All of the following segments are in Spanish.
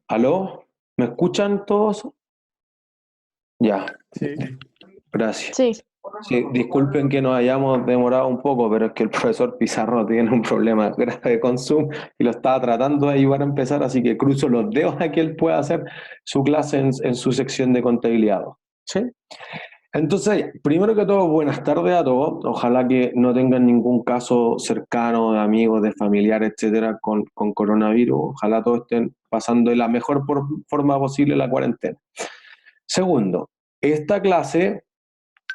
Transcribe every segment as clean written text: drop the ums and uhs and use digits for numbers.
¿Aló? ¿Me escuchan todos? Ya, Sí, gracias. Sí, Sí, disculpen que nos hayamos demorado un poco, pero es que el profesor Pizarro tiene un problema grave con Zoom y lo estaba tratando de ayudar a empezar, así que cruzo los dedos a que él pueda hacer su clase en su sección de contabilidad. ¿Sí? Entonces, primero que todo, buenas tardes a todos. Ojalá que no tengan ningún caso cercano de amigos, de familiares, etcétera, con coronavirus. Ojalá todos estén pasando de la mejor forma posible la cuarentena. Segundo, esta clase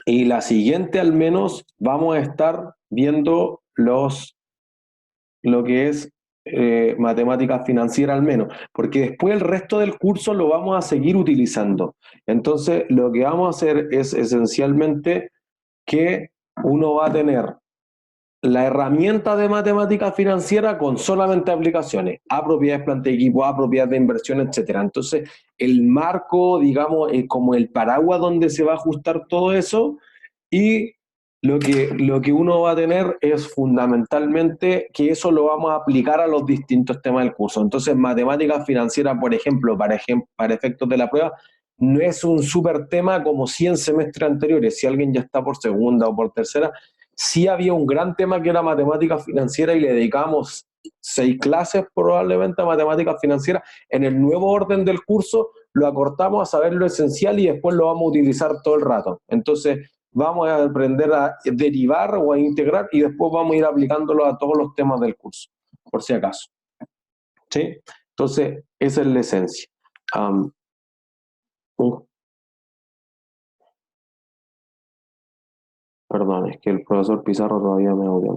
y la siguiente al menos vamos a estar viendo lo que es matemáticas financieras al menos, porque después el resto del curso lo vamos a seguir utilizando. Entonces, lo que vamos a hacer es esencialmente que uno va a tener la herramienta de matemática financiera con solamente aplicaciones, a propiedades, planta de equipo, a propiedades de inversión, etcétera. Entonces, el marco, digamos, es como el paraguas donde se va a ajustar todo eso y lo que uno va a tener es fundamentalmente que eso lo vamos a aplicar a los distintos temas del curso. Entonces, matemáticas financieras, por ejemplo, para efectos de la prueba, no es un súper tema como 100 semestres anteriores. Si alguien ya está por segunda o por tercera, sí había un gran tema que era matemática financiera y le dedicamos 6 clases probablemente a matemáticas financieras. En el nuevo orden del curso lo acortamos a saber lo esencial y después lo vamos a utilizar todo el rato. Entonces vamos a aprender a derivar o a integrar y después vamos a ir aplicándolo a todos los temas del curso, por si acaso. ¿Sí? Entonces, esa es la esencia. Perdón, es que el profesor Pizarro todavía me odia.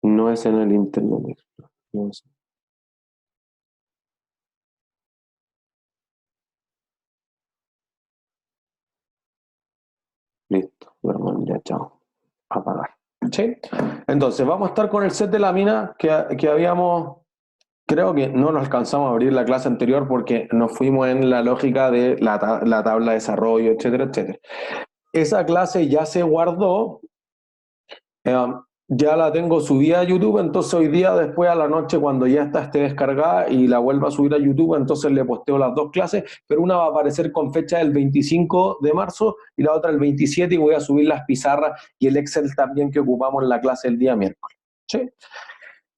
No es en el internet. No es. Listo, perdón, ya, chao. Apagar. ¿Sí? Entonces, vamos a estar con el set de láminas que habíamos, creo que no nos alcanzamos a abrir la clase anterior porque nos fuimos en la lógica de la tabla de desarrollo, etcétera, etcétera. Esa clase ya se guardó, eh, ya la tengo subida a YouTube, entonces hoy día después a la noche cuando ya esté descargada y la vuelva a subir a YouTube, entonces le posteo las dos clases, pero una va a aparecer con fecha del 25 de marzo y la otra el 27 y voy a subir las pizarras y el Excel también que ocupamos en la clase el día miércoles. ¿Sí?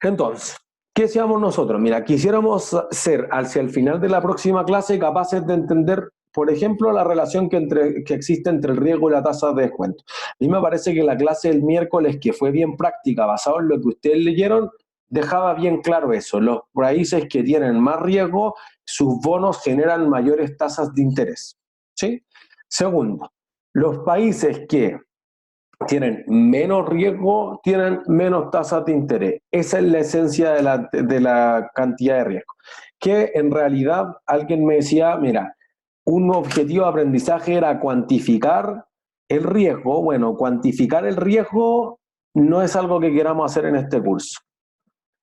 Entonces, ¿qué seamos nosotros? Mira, quisiéramos ser hacia el final de la próxima clase capaces de entender, por ejemplo, la relación que existe entre el riesgo y la tasa de descuento. A mí me parece que la clase del miércoles, que fue bien práctica, basado en lo que ustedes leyeron, dejaba bien claro eso. Los países que tienen más riesgo, sus bonos generan mayores tasas de interés. ¿Sí? Segundo, los países que tienen menos riesgo, tienen menos tasas de interés. Esa es la esencia de la cantidad de riesgo. Que en realidad alguien me decía, mira, un objetivo de aprendizaje era cuantificar el riesgo. Bueno, cuantificar el riesgo no es algo que queramos hacer en este curso.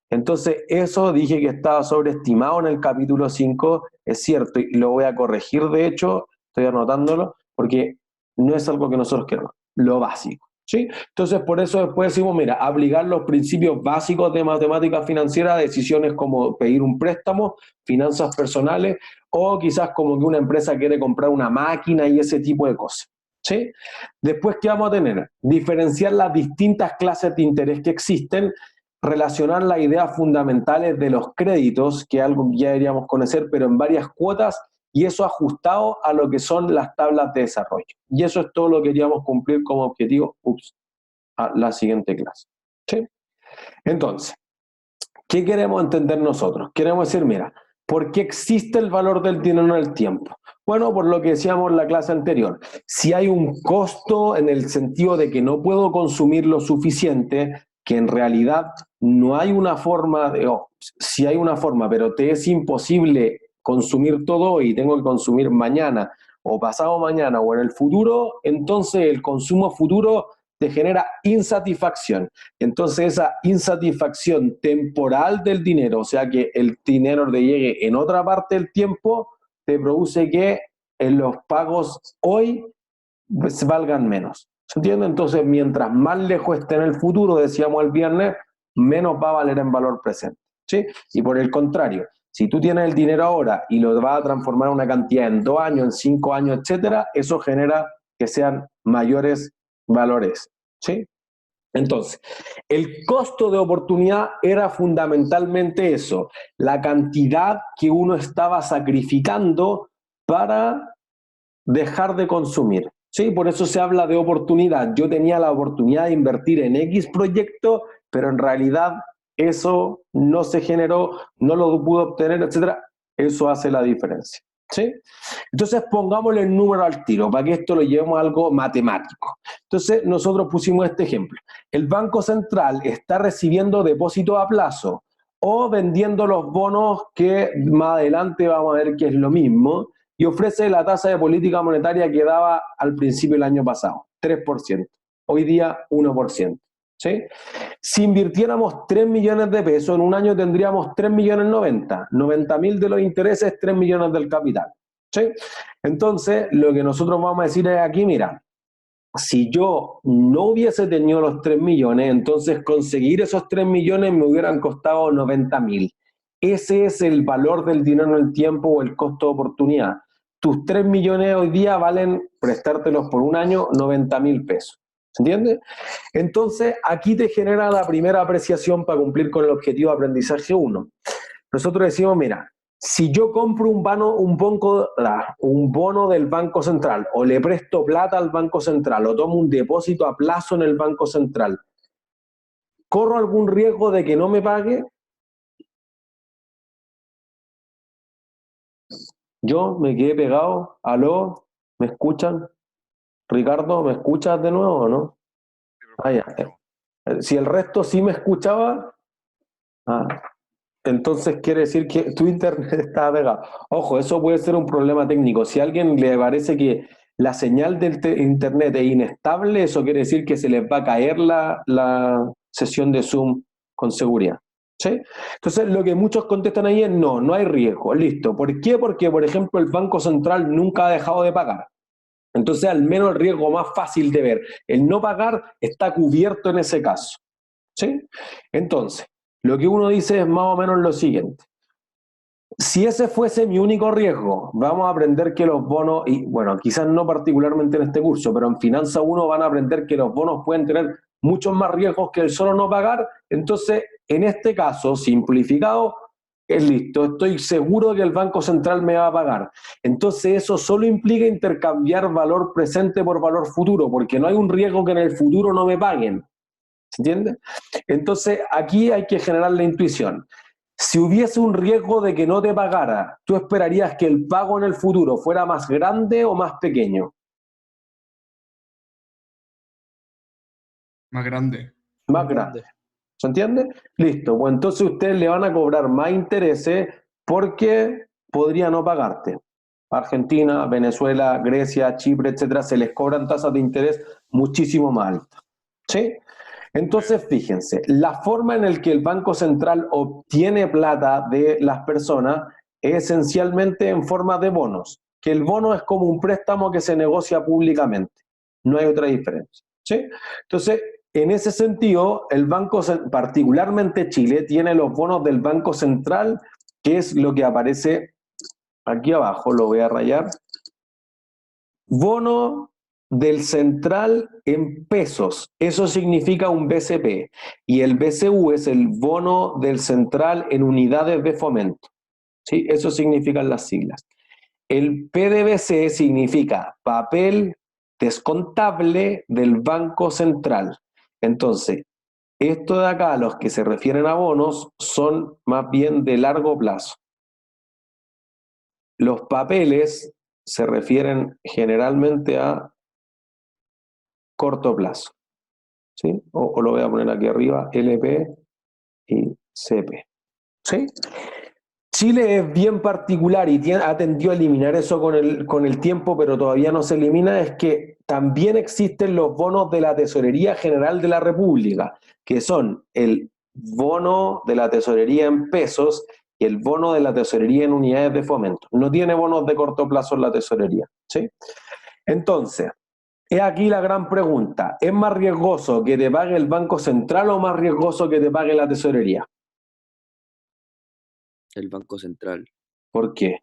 Entonces, eso dije que estaba sobreestimado en el capítulo 5, es cierto, y lo voy a corregir, de hecho, estoy anotándolo, porque no es algo que nosotros queramos, lo básico. ¿Sí? Entonces, por eso después decimos, mira, aplicar los principios básicos de matemática financiera a decisiones como pedir un préstamo, finanzas personales, o quizás como que una empresa quiere comprar una máquina y ese tipo de cosas. ¿Sí? Después, ¿qué vamos a tener? Diferenciar las distintas clases de interés que existen, relacionar las ideas fundamentales de los créditos, que es algo que ya deberíamos conocer, pero en varias cuotas, y eso ajustado a lo que son las tablas de desarrollo. Y eso es todo lo que queríamos cumplir como objetivo a la siguiente clase. ¿Sí? Entonces, ¿qué queremos entender nosotros? Queremos decir, mira, ¿por qué existe el valor del dinero en el tiempo? Bueno, por lo que decíamos en la clase anterior, si hay un costo en el sentido de que no puedo consumir lo suficiente, que en realidad no hay una forma, sí hay una forma, pero te es imposible consumir todo y tengo que consumir mañana o pasado mañana o en el futuro, entonces el consumo futuro te genera insatisfacción. Entonces esa insatisfacción temporal del dinero, o sea que el dinero te llegue en otra parte del tiempo, te produce que en los pagos hoy valgan menos. ¿Se entiende? Entonces, mientras más lejos esté en el futuro, decíamos el viernes, menos va a valer en valor presente. ¿sí? Y por el contrario, si tú tienes el dinero ahora y lo vas a transformar en una cantidad en 2 años, en 5 años, etcétera, eso genera que sean mayores valores, ¿sí? Entonces, el costo de oportunidad era fundamentalmente eso, la cantidad que uno estaba sacrificando para dejar de consumir. ¿Sí? Por eso se habla de oportunidad. Yo tenía la oportunidad de invertir en X proyecto, pero en realidad eso no se generó, no lo pude obtener, etcétera. Eso hace la diferencia. ¿Sí? Entonces pongámosle el número al tiro para que esto lo llevemos a algo matemático. Entonces nosotros pusimos este ejemplo. El Banco Central está recibiendo depósitos a plazo o vendiendo los bonos que más adelante vamos a ver que es lo mismo, y ofrece la tasa de política monetaria que daba al principio del año pasado, 3%. Hoy día 1%. ¿Sí? Si invirtiéramos 3 millones de pesos, en un año tendríamos 3 millones 90.000 de los intereses, 3 millones del capital. ¿Sí? Entonces, lo que nosotros vamos a decir es aquí, mira, si yo no hubiese tenido los 3 millones, entonces conseguir esos 3 millones me hubieran costado 90.000. Ese es el valor del dinero en el tiempo o el costo de oportunidad. Tus 3 millones hoy día valen prestártelos por un año 90.000 pesos. ¿Se entiende? Entonces, aquí te genera la primera apreciación para cumplir con el objetivo de aprendizaje 1. Nosotros decimos, mira, si yo compro un bono del Banco Central o le presto plata al Banco Central o tomo un depósito a plazo en el Banco Central, ¿corro algún riesgo de que no me pague? Yo me quedé pegado. ¿Aló? ¿Me escuchan? Ricardo, ¿me escuchas de nuevo o no? Ah, ya. Si el resto sí me escuchaba, ah, entonces quiere decir que tu internet está pegado. Ojo, eso puede ser un problema técnico. Si a alguien le parece que la señal del internet es inestable, eso quiere decir que se les va a caer la sesión de Zoom con seguridad. ¿Sí? Entonces, lo que muchos contestan ahí es no, no hay riesgo. Listo. ¿Por qué? Porque, por ejemplo, el Banco Central nunca ha dejado de pagar. Entonces, al menos el riesgo más fácil de ver, el no pagar, está cubierto en ese caso. ¿Sí? Entonces, lo que uno dice es más o menos lo siguiente. Si ese fuese mi único riesgo, vamos a aprender que los bonos, y bueno, quizás no particularmente en este curso, pero en Finanza 1 van a aprender que los bonos pueden tener muchos más riesgos que el solo no pagar. Entonces, en este caso, simplificado, es listo, estoy seguro que el Banco Central me va a pagar. Entonces, eso solo implica intercambiar valor presente por valor futuro, porque no hay un riesgo que en el futuro no me paguen. ¿Se entiende? Entonces, aquí hay que generar la intuición. Si hubiese un riesgo de que no te pagara, ¿tú esperarías que el pago en el futuro fuera más grande o más pequeño? Más grande. Más grande. ¿Se entiende? Listo. Pues entonces ustedes le van a cobrar más intereses porque podría no pagarte. Argentina, Venezuela, Grecia, Chipre, etcétera, se les cobran tasas de interés muchísimo más altas. ¿Sí? Entonces, fíjense, la forma en la que el Banco Central obtiene plata de las personas es esencialmente en forma de bonos, que el bono es como un préstamo que se negocia públicamente, no hay otra diferencia. ¿Sí? Entonces, en ese sentido, el Banco, particularmente Chile, tiene los bonos del Banco Central, que es lo que aparece aquí abajo, lo voy a rayar. Bono del central en pesos, eso significa un BCP, y el BCU es el bono del central en unidades de fomento. ¿Sí? Eso significan las siglas. El PDBC significa papel descontable del Banco Central. Entonces, esto de acá, los que se refieren a bonos, son más bien de largo plazo. Los papeles se refieren generalmente a corto plazo. ¿Sí? O lo voy a poner aquí arriba, LP y CP. ¿Sí? Chile es bien particular y ha tendido a eliminar eso con el tiempo, pero todavía no se elimina, es que también existen los bonos de la Tesorería General de la República, que son el bono de la Tesorería en pesos y el bono de la Tesorería en unidades de fomento. No tiene bonos de corto plazo en la Tesorería. ¿Sí? Entonces, es aquí la gran pregunta. ¿Es más riesgoso que te pague el Banco Central o más riesgoso que te pague la Tesorería? el Banco Central, ¿Por qué?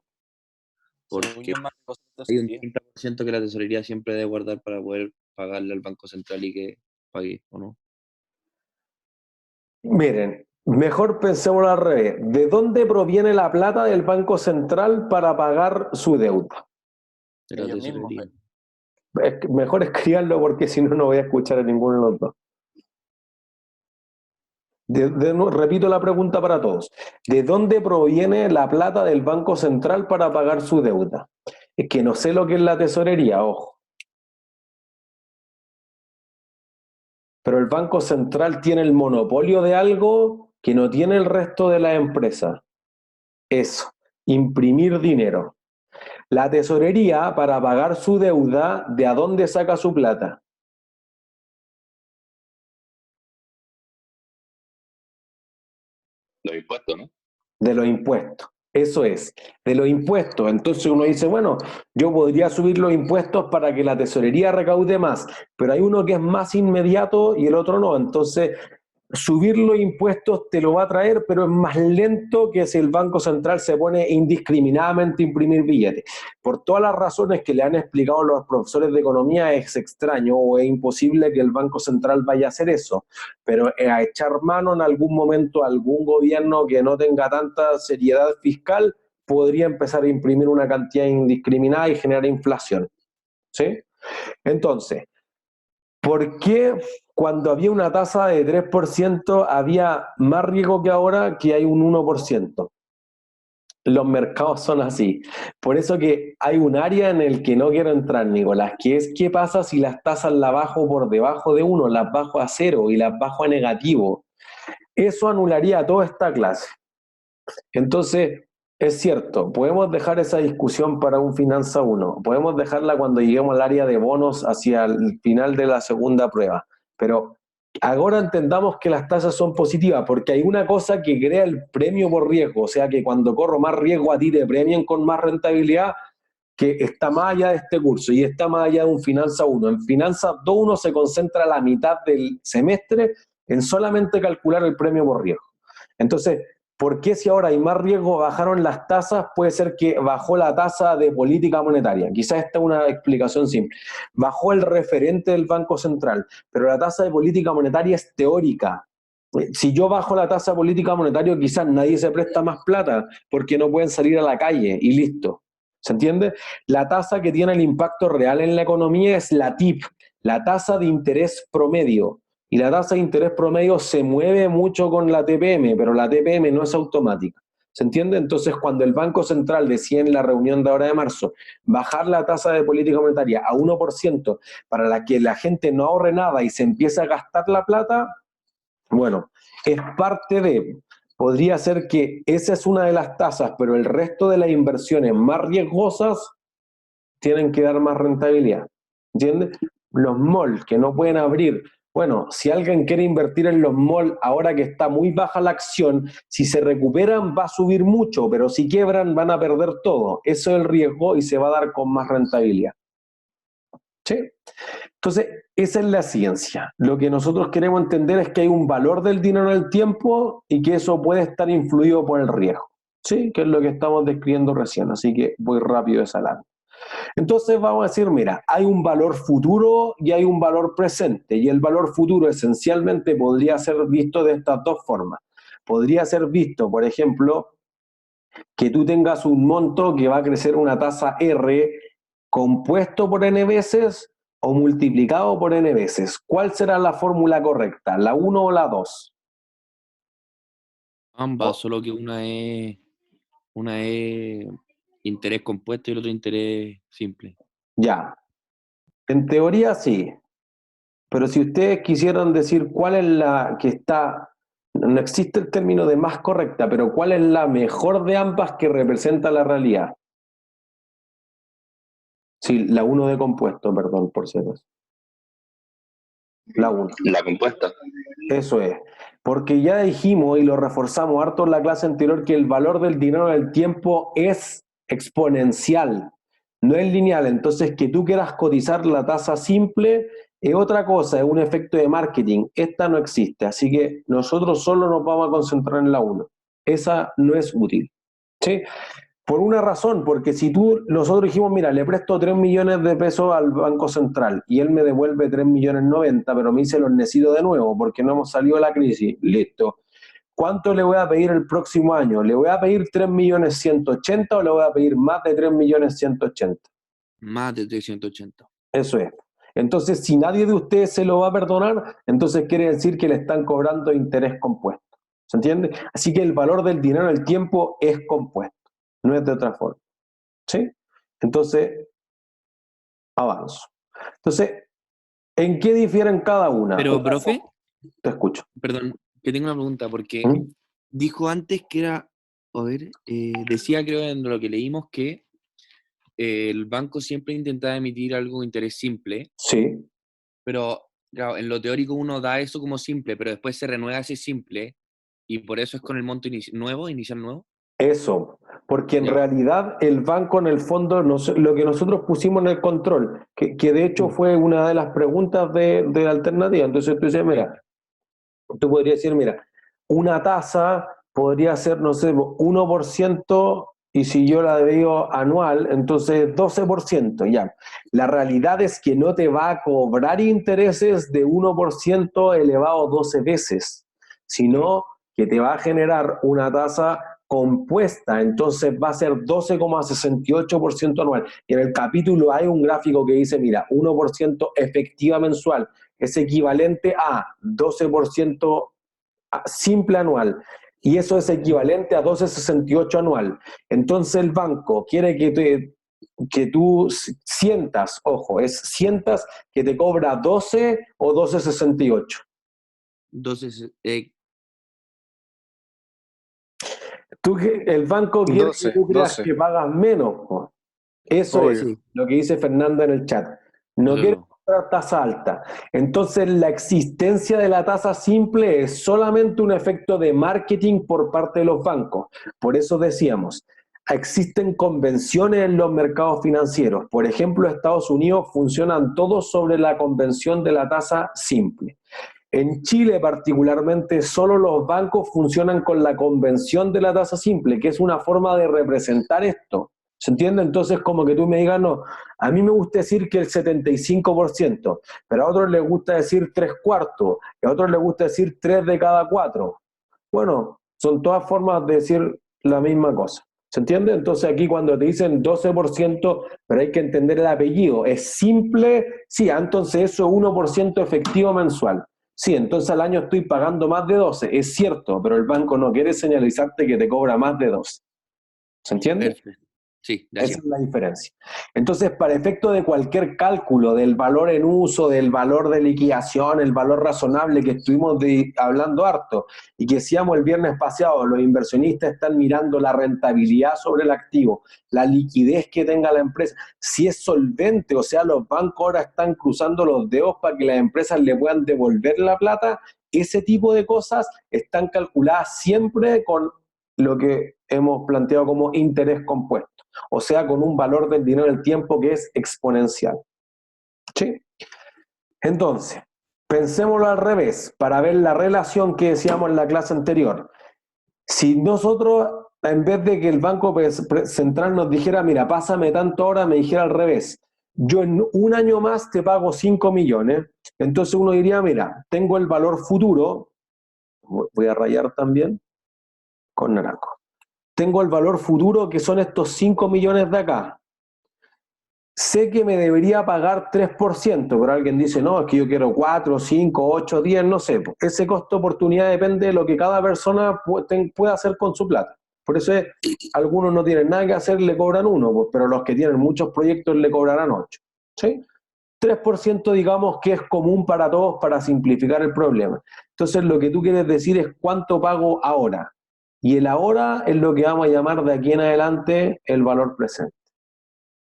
Según porque yo, más cosas de hay un tesorería. 30% que la tesorería siempre debe guardar para poder pagarle al Banco Central y que pague, ¿o no? Miren, mejor pensémoslo al revés. ¿De dónde proviene la plata del Banco Central para pagar su deuda? De la Ellos mismos. tesorería. Mejor escríbanlo porque si no, no voy a escuchar a ninguno de los dos. Repito la pregunta para todos. ¿De dónde proviene la plata del Banco Central para pagar su deuda? Es que no sé lo que es la tesorería, ojo. Pero el Banco Central tiene el monopolio de algo que no tiene el resto de las empresas. Eso, imprimir dinero. La tesorería, para pagar su deuda, ¿de a dónde saca su plata? Los impuestos, ¿no? De los impuestos. Eso es, de los impuestos. Entonces uno dice, bueno, yo podría subir los impuestos para que la tesorería recaude más, pero hay uno que es más inmediato y el otro no. Entonces, subir los impuestos te lo va a traer, pero es más lento que si el Banco Central se pone indiscriminadamente a imprimir billetes. Por todas las razones que le han explicado los profesores de economía, es extraño o es imposible que el Banco Central vaya a hacer eso, pero a echar mano en algún momento a algún gobierno que no tenga tanta seriedad fiscal podría empezar a imprimir una cantidad indiscriminada y generar inflación. ¿Sí? Entonces, ¿por qué cuando había una tasa de 3% había más riesgo que ahora que hay un 1%? Los mercados son así. Por eso que hay un área en el que no quiero entrar, Nicolás, que es qué pasa si las tasas las bajo por debajo de 1, las bajo a 0 y las bajo a negativo. Eso anularía toda esta clase. Entonces, es cierto, podemos dejar esa discusión para un Finanza 1, podemos dejarla cuando lleguemos al área de bonos hacia el final de la segunda prueba, pero ahora entendamos que las tasas son positivas, porque hay una cosa que crea el premio por riesgo, o sea que cuando corro más riesgo a ti te premian con más rentabilidad, que está más allá de este curso y está más allá de un Finanza 1. En Finanza 2 uno se concentra la mitad del semestre en solamente calcular el premio por riesgo. Entonces, ¿por qué si ahora hay más riesgo bajaron las tasas? Puede ser que bajó la tasa de política monetaria. Quizás esta es una explicación simple. Bajó el referente del Banco Central, pero la tasa de política monetaria es teórica. Si yo bajo la tasa de política monetaria, quizás nadie se presta más plata porque no pueden salir a la calle y listo. ¿Se entiende? La tasa que tiene el impacto real en la economía es la TIP, la tasa de interés promedio. Y la tasa de interés promedio se mueve mucho con la TPM, pero la TPM no es automática. ¿Se entiende? Entonces, cuando el Banco Central decía en la reunión de ahora de marzo bajar la tasa de política monetaria a 1% para la que la gente no ahorre nada y se empiece a gastar la plata, bueno, es parte de... Podría ser que esa es una de las tasas, pero el resto de las inversiones más riesgosas tienen que dar más rentabilidad. ¿Entiendes? Los malls que no pueden abrir. Bueno, si alguien quiere invertir en los malls ahora que está muy baja la acción, si se recuperan va a subir mucho, pero si quiebran van a perder todo. Eso es el riesgo y se va a dar con más rentabilidad. ¿Sí? Entonces, esa es la ciencia. Lo que nosotros queremos entender es que hay un valor del dinero en el tiempo y que eso puede estar influido por el riesgo. ¿Sí? Que es lo que estamos describiendo recién. Así que voy rápido esa lana. Entonces vamos a decir, mira, hay un valor futuro y hay un valor presente, y el valor futuro esencialmente podría ser visto de estas dos formas. Podría ser visto, por ejemplo, que tú tengas un monto que va a crecer una tasa R compuesto por n veces o multiplicado por n veces. ¿Cuál será la fórmula correcta, la 1 o la 2? Ambas, solo que una es interés compuesto y el otro interés simple. Ya, en teoría sí. Pero si ustedes quisieran decir cuál es la que está, no existe el término de más correcta, pero cuál es la mejor de ambas que representa la realidad. Sí, la 1 de compuesto, perdón, por ser eso. La 1. La compuesta. Eso es. Porque ya dijimos y lo reforzamos harto en la clase anterior que el valor del dinero en el tiempo es exponencial, no es lineal. Entonces, que tú quieras cotizar la tasa simple es otra cosa, es un efecto de marketing. Esta no existe, así que nosotros solo nos vamos a concentrar en la 1. Esa no es útil. ¿sí? Por una razón, porque si nosotros dijimos, mira, le presto 3 millones de pesos al Banco Central y él me devuelve 3 millones 90, pero me dice los necesito de nuevo porque no hemos salido de la crisis, listo. ¿Cuánto le voy a pedir el próximo año? ¿Le voy a pedir 3 millones 180 o le voy a pedir más de 3 millones 180? Más de 380. Eso es. Entonces, si nadie de ustedes se lo va a perdonar, entonces quiere decir que le están cobrando interés compuesto. ¿Se entiende? Así que el valor del dinero, el tiempo, es compuesto, no es de otra forma. ¿Sí? Entonces, avanzo. Entonces, ¿en qué difieren cada una? Pero, profe, Te escucho. perdón, que tengo una pregunta, porque ¿Mm? dijo antes que era, a ver, decía creo en lo que leímos que el banco siempre intentaba emitir algo de interés simple, Sí, pero claro, en lo teórico uno da eso como simple, pero después se renueva ese simple y por eso es con el monto nuevo, inicial nuevo. eso. Porque en Ya. realidad el banco en el fondo, lo que nosotros pusimos en el control, que de hecho fue una de las preguntas de la alternativa. Entonces tú dices, mira, tú podrías decir, mira, una tasa podría ser, no sé, 1%, y si yo la digo anual, entonces 12%, ya. La realidad es que no te va a cobrar intereses de 1% elevado 12 veces, sino que te va a generar una tasa compuesta, entonces va a ser 12,68% anual. Y en el capítulo hay un gráfico que dice, mira, 1% efectiva mensual es equivalente a 12% simple anual, y eso es equivalente a 12,68 anual. Entonces el banco quiere que tú sientas, ojo, sientas que te cobra 12 o 12,68. Entonces, El banco quiere que 12, tú creas 12. que pagas menos, po. Eso es Obvio. sí, lo que dice Fernanda en el chat. No eso es quiere lo. cobrar tasa alta. Entonces, la existencia de la tasa simple es solamente un efecto de marketing por parte de los bancos. Por eso decíamos, existen convenciones en los mercados financieros. Por ejemplo, Estados Unidos funcionan todos sobre la convención de la tasa simple. En Chile particularmente, solo los bancos funcionan con la convención de la tasa simple, que es una forma de representar esto. ¿Se entiende? Entonces, como que tú me digas, no, a mí me gusta decir que el 75%, pero a otros les gusta decir 3/4, y a otros les gusta decir 3 de cada 4. Bueno, son todas formas de decir la misma cosa. ¿Se entiende? Entonces aquí cuando te dicen 12%, pero hay que entender el apellido, es simple, sí, entonces eso es 1% efectivo mensual. Sí, entonces al año estoy pagando más de 12, es cierto, pero el banco no quiere señalizarte que te cobra más de 12. ¿Se entiende? Perfecto. Sí, Esa gracias. es la diferencia. Entonces, para efecto de cualquier cálculo del valor en uso, del valor de liquidación, el valor razonable que estuvimos hablando harto y que decíamos el viernes pasado, los inversionistas están mirando la rentabilidad sobre el activo, la liquidez que tenga la empresa, si es solvente, o sea, los bancos ahora están cruzando los dedos para que las empresas le puedan devolver la plata. Ese tipo de cosas están calculadas siempre con lo que hemos planteado como interés compuesto, o sea, con un valor del dinero del tiempo que es exponencial. ¿Sí? Entonces, pensémoslo al revés, para ver la relación que decíamos en la clase anterior. Si nosotros, en vez de que el Banco Central nos dijera, mira, pásame tanto ahora, me dijera al revés, yo en un año más te pago 5 millones, entonces uno diría, mira, tengo el valor futuro, voy a rayar también con naranjo, tengo el valor futuro que son estos 5 millones de acá. Sé que me debería pagar 3%, pero alguien dice, no, es que yo quiero 4, 5, 8, 10, no sé. Ese costo de oportunidad depende de lo que cada persona pueda hacer con su plata. Por eso algunos no tienen nada que hacer, le cobran 1, pero los que tienen muchos proyectos le cobrarán 8. ¿Sí? 3% digamos que es común para todos para simplificar el problema. Entonces lo que tú quieres decir es cuánto pago ahora. Y el ahora es lo que vamos a llamar de aquí en adelante el valor presente.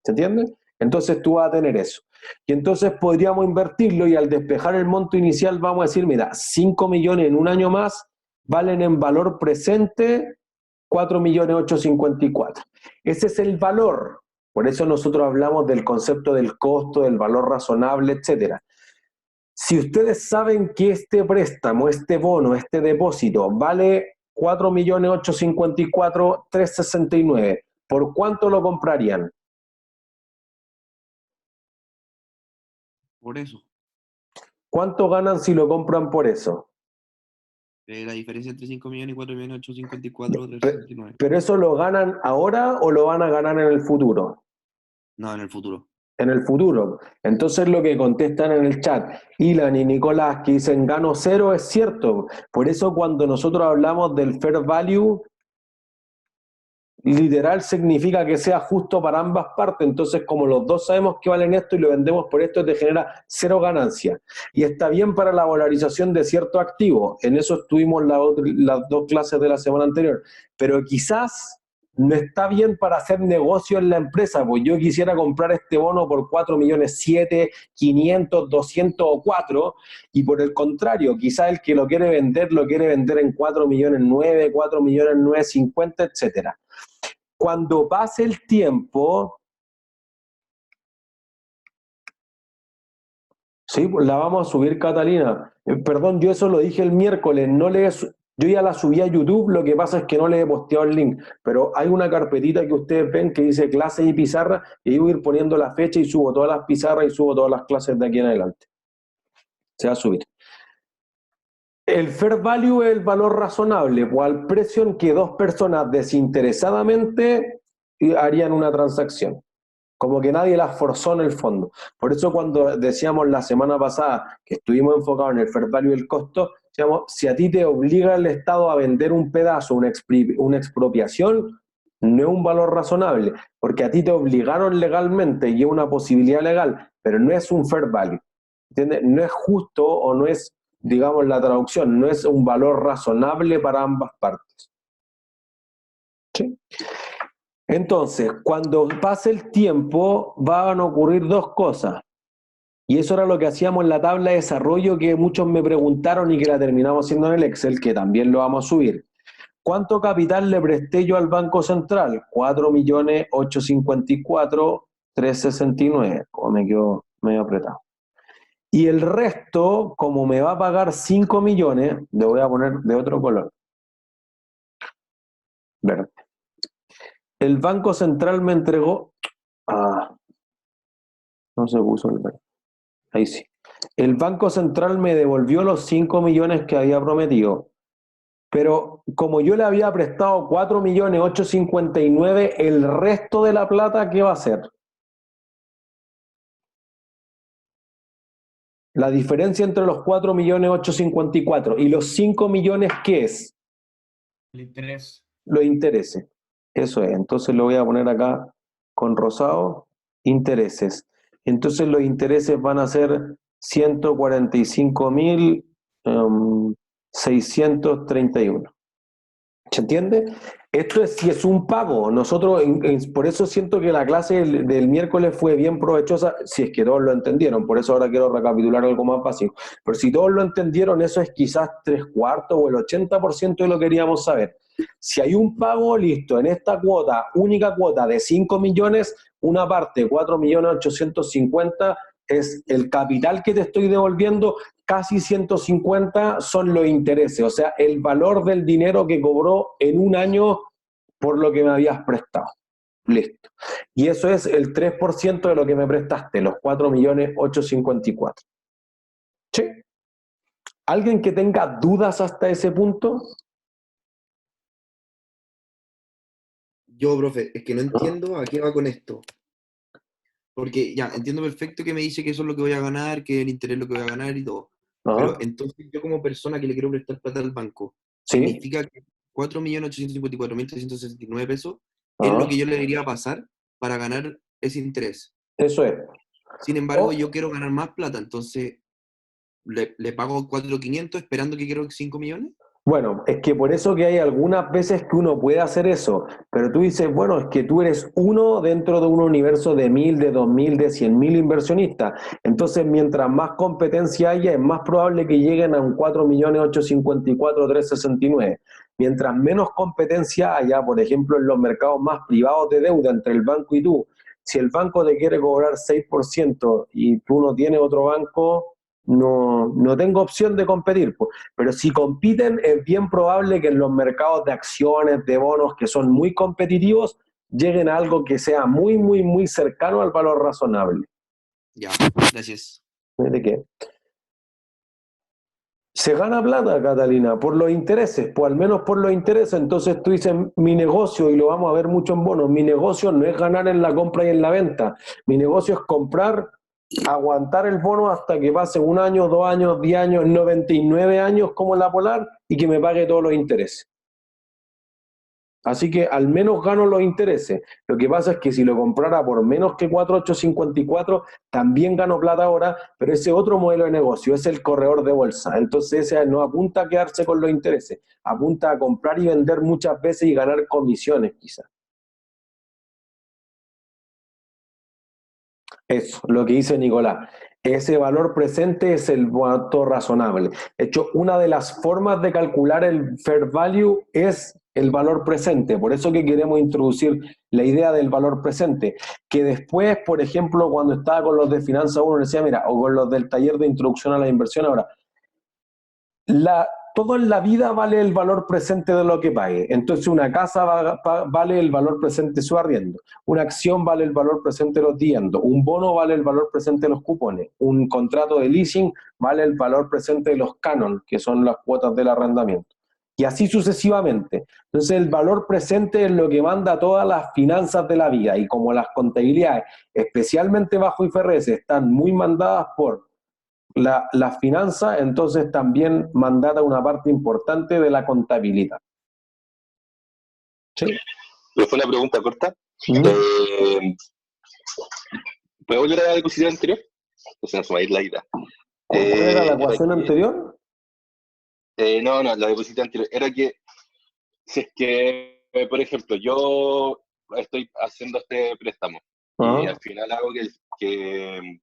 ¿Se entiende? Entonces tú vas a tener eso. Y entonces podríamos invertirlo y al despejar el monto inicial vamos a decir, mira, 5 millones en un año más valen en valor presente 4.854.000. Ese es el valor. Por eso nosotros hablamos del concepto del costo, del valor razonable, etcétera. Si ustedes saben que este préstamo, este bono, este depósito vale 4.854.369. ¿Por cuánto lo comprarían? Por eso. ¿Cuánto ganan si lo compran por eso? La diferencia entre 5 millones y 4 millones 854, Pe- 369. ¿Pero eso lo ganan ahora o lo van a ganar en el futuro? No, en el futuro. En el futuro. Entonces lo que contestan en el chat, Ilan y Nicolás, que dicen gano cero, es cierto. Por eso cuando nosotros hablamos del fair value, literal significa que sea justo para ambas partes. Entonces, como los dos sabemos que valen esto y lo vendemos por esto, te genera cero ganancia. Y está bien para la valorización de ciertos activos. En eso estuvimos las dos clases de la semana anterior. Pero quizás no está bien para hacer negocio en la empresa, pues yo quisiera comprar este bono por 4 millones 7, 500, 200 o 4, y por el contrario, quizás el que lo quiere vender en 4 millones 9, 4 millones 950, etcétera. Cuando pase el tiempo, sí, pues la vamos a subir, Catalina. Perdón, yo eso lo dije el miércoles, yo ya la subí a YouTube, lo que pasa es que no le he posteado el link, pero hay una carpetita que ustedes ven que dice clases y pizarra, y yo voy a ir poniendo la fecha y subo todas las pizarras y subo todas las clases de aquí en adelante. Se va a subir. El fair value es el valor razonable, o al precio en que dos personas desinteresadamente harían una transacción. Como que nadie las forzó en el fondo. Por eso cuando decíamos la semana pasada que estuvimos enfocados en el fair value y el costo, decíamos, si a ti te obliga el Estado a vender un pedazo, una expropiación, no es un valor razonable, porque a ti te obligaron legalmente y es una posibilidad legal, pero no es un fair value. ¿Entiendes? No es justo o no es, digamos, la traducción, no es un valor razonable para ambas partes. ¿Sí? Entonces, cuando pase el tiempo, van a ocurrir dos cosas. Y eso era lo que hacíamos en la tabla de desarrollo que muchos me preguntaron y que la terminamos haciendo en el Excel, que también lo vamos a subir. ¿Cuánto capital le presté yo al Banco Central? 4.854.369. Como me quedo medio apretado. Y el resto, como me va a pagar 5 millones, le voy a poner de otro color. Verde. El Banco Central me entregó... no se puso el verde. Ahí sí. El Banco Central me devolvió los 5 millones que había prometido, pero como yo le había prestado 4.859.000, el resto de la plata, ¿qué va a hacer? La diferencia entre los 4.854.000 y los 5 millones, ¿qué es? El interés. Los intereses. Eso es. Entonces lo voy a poner acá con rosado, intereses. Entonces los intereses van a ser 145.631. ¿Se entiende? Esto es si es un pago. Nosotros, por eso siento que la clase del miércoles fue bien provechosa, si es que todos lo entendieron. Por eso ahora quiero recapitular algo más básico. Pero si todos lo entendieron, eso es quizás 3/4 o el 80% de lo que queríamos saber. Si hay un pago, listo, en esta cuota, única cuota de 5 millones, una parte, 4.850.000, es el capital que te estoy devolviendo, casi 150 son los intereses, o sea, el valor del dinero que cobró en un año por lo que me habías prestado. Listo. Y eso es el 3% de lo que me prestaste, los 4.854.000. ¿Sí? ¿Alguien que tenga dudas hasta ese punto? Yo, profe, es que no entiendo a qué va con esto. Porque ya, entiendo perfecto que me dice que eso es lo que voy a ganar, que el interés es lo que voy a ganar y todo. Pero Ajá. entonces yo como persona que le quiero prestar plata al banco, ¿Sí? ¿significa que 4.854.369 pesos es lo Ajá. que yo le debería pasar para ganar ese interés? Eso es. Sin embargo, O, yo quiero ganar más plata, entonces le pago 4.500 esperando que quiero 5 millones. Bueno, es que por eso que hay algunas veces que uno puede hacer eso, pero tú dices, bueno, es que tú eres uno dentro de un universo de 1.000, de 2.000, de 100.000 inversionistas. Entonces, mientras más competencia haya, es más probable que lleguen a un 4.854.369. Mientras menos competencia haya, por ejemplo, en los mercados más privados de deuda entre el banco y tú, si el banco te quiere cobrar 6% y tú no tienes otro banco, no tengo opción de competir. Pero si compiten, es bien probable que en los mercados de acciones, de bonos, que son muy competitivos, lleguen a algo que sea muy, muy, muy cercano al valor razonable. Ya, gracias. ¿De qué? Se gana plata, Catalina, por los intereses, pues al menos por los intereses. Entonces tú dices, mi negocio, y lo vamos a ver mucho en bonos, mi negocio no es ganar en la compra y en la venta. Mi negocio es comprar, aguantar el bono hasta que pase 1 año, 2 años, 10 años, 99 años como la Polar y que me pague todos los intereses. Así que al menos gano los intereses. Lo que pasa es que si lo comprara por menos que 4,854, también gano plata ahora, pero ese otro modelo de negocio es el corredor de bolsa. Entonces ese no apunta a quedarse con los intereses, apunta a comprar y vender muchas veces y ganar comisiones quizás. Eso, lo que dice Nicolás. Ese valor presente es el monto razonable. De hecho, una de las formas de calcular el fair value es el valor presente. Por eso que queremos introducir la idea del valor presente. Que después, por ejemplo, cuando estaba con los de Finanza 1, decía, mira, o con los del taller de introducción a la inversión ahora, todo en la vida vale el valor presente de lo que pague. Entonces una casa vale el valor presente de su arriendo, una acción vale el valor presente de los dividendos, un bono vale el valor presente de los cupones, un contrato de leasing vale el valor presente de los canon, que son las cuotas del arrendamiento. Y así sucesivamente. Entonces el valor presente es lo que manda todas las finanzas de la vida, y como las contabilidades, especialmente bajo IFRS, están muy mandadas por las finanzas, entonces también mandata una parte importante de la contabilidad. ¿Sí? Pero fue una pregunta corta. ¿Puedo volver a la diapositiva anterior? Entonces no se me va a ir la idea. ¿Cuál era la ecuación anterior? No, la diapositiva anterior. Era que, si es que, por ejemplo, yo estoy haciendo este préstamo y al final hago que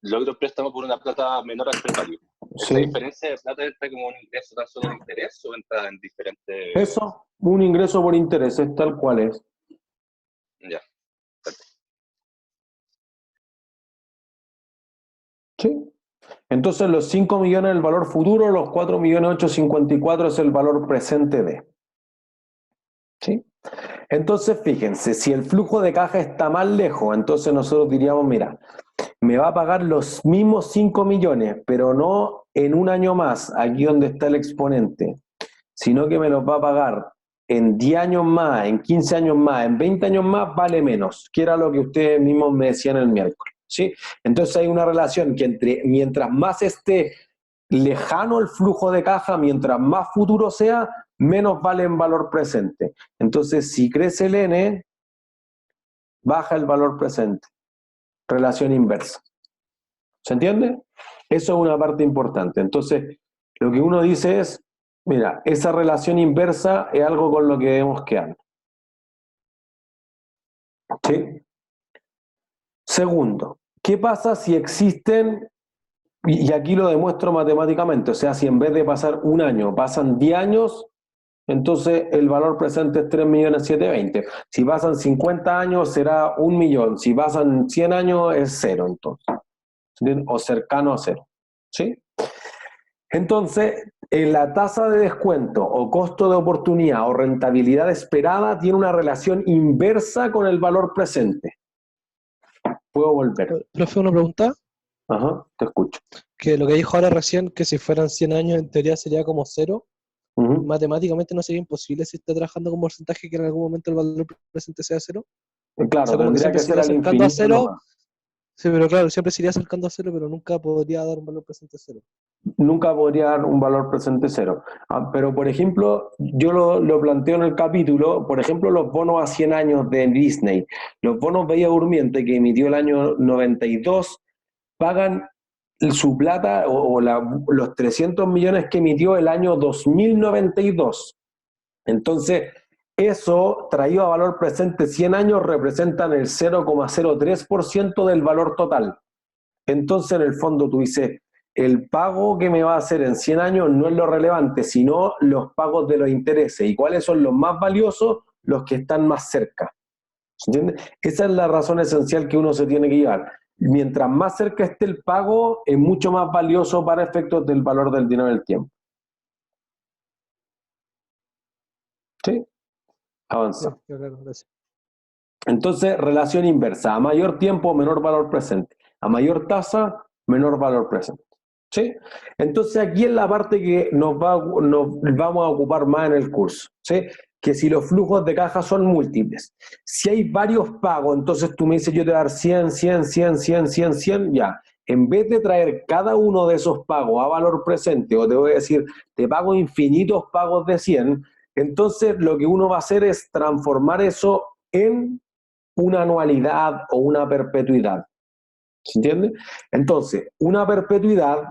logro el préstamo por una plata menor al fair value. ¿Esa diferencia de plata entra como un ingreso tan solo de interés o entra en diferentes...? Eso, un ingreso por interés, es tal cual es. Ya. Sí. Entonces los 5 millones es el valor futuro, los 4.854.000 es el valor presente de. ¿Sí? Entonces fíjense, si el flujo de caja está más lejos, entonces nosotros diríamos, mira, me va a pagar los mismos 5 millones, pero no en 1 año más, aquí donde está el exponente, sino que me los va a pagar en 10 años más, en 15 años más, en 20 años más, vale menos, que era lo que ustedes mismos me decían el miércoles. ¿Sí? Entonces hay una relación que mientras más esté lejano el flujo de caja, mientras más futuro sea, menos vale en valor presente. Entonces, si crece el N, baja el valor presente. Relación inversa. ¿Se entiende? Eso es una parte importante. Entonces, lo que uno dice es, mira, esa relación inversa es algo con lo que debemos quedar. ¿Sí? Segundo, ¿qué pasa si existen, y aquí lo demuestro matemáticamente, o sea, si en vez de pasar 1 año, pasan 10 años, entonces el valor presente es 3.720.000. Si pasan 50 años será 1 millón, si pasan 100 años es 0 entonces, o cercano a 0. ¿Sí? Entonces, la tasa de descuento o costo de oportunidad o rentabilidad esperada tiene una relación inversa con el valor presente. Puedo volver. Profe, una pregunta. Ajá, te escucho. Que lo que dijo ahora recién, que si fueran 100 años en teoría sería como 0. Matemáticamente no sería imposible si está trabajando con porcentaje que en algún momento el valor presente sea 0. Claro, o sea, tendría que ser al infinito. A 0, sí, pero claro, siempre se iría acercando a 0, pero nunca podría dar un valor presente 0. Nunca podría dar un valor presente 0. Pero, por ejemplo, yo lo planteo en el capítulo, por ejemplo, los bonos a 100 años de Disney. Los bonos Bella Durmiente que emitió el año 92 pagan su plata o los 300 millones que emitió el año 2092. Entonces, eso traído a valor presente 100 años representan el 0,03% del valor total. Entonces, en el fondo, tú dices, el pago que me va a hacer en 100 años no es lo relevante, sino los pagos de los intereses. ¿Y cuáles son los más valiosos? Los que están más cerca. ¿Entiendes? Esa es la razón esencial que uno se tiene que llevar. mientras más cerca esté el pago, es mucho más valioso para efectos del valor del dinero en el tiempo. ¿Sí? Avanza. Sí, claro, gracias. Entonces, relación inversa. A mayor tiempo, menor valor presente. A mayor tasa, menor valor presente. ¿Sí? Entonces, aquí es la parte que nos vamos a ocupar más en el curso. ¿Sí? Que si los flujos de caja son múltiples. Si hay varios pagos, entonces tú me dices, yo te voy a dar 100, 100, 100, 100, 100, 100, ya. En vez de traer cada uno de esos pagos a valor presente, o te voy a decir, te pago infinitos pagos de 100, entonces lo que uno va a hacer es transformar eso en una anualidad o una perpetuidad. ¿Se entiende? Entonces, una perpetuidad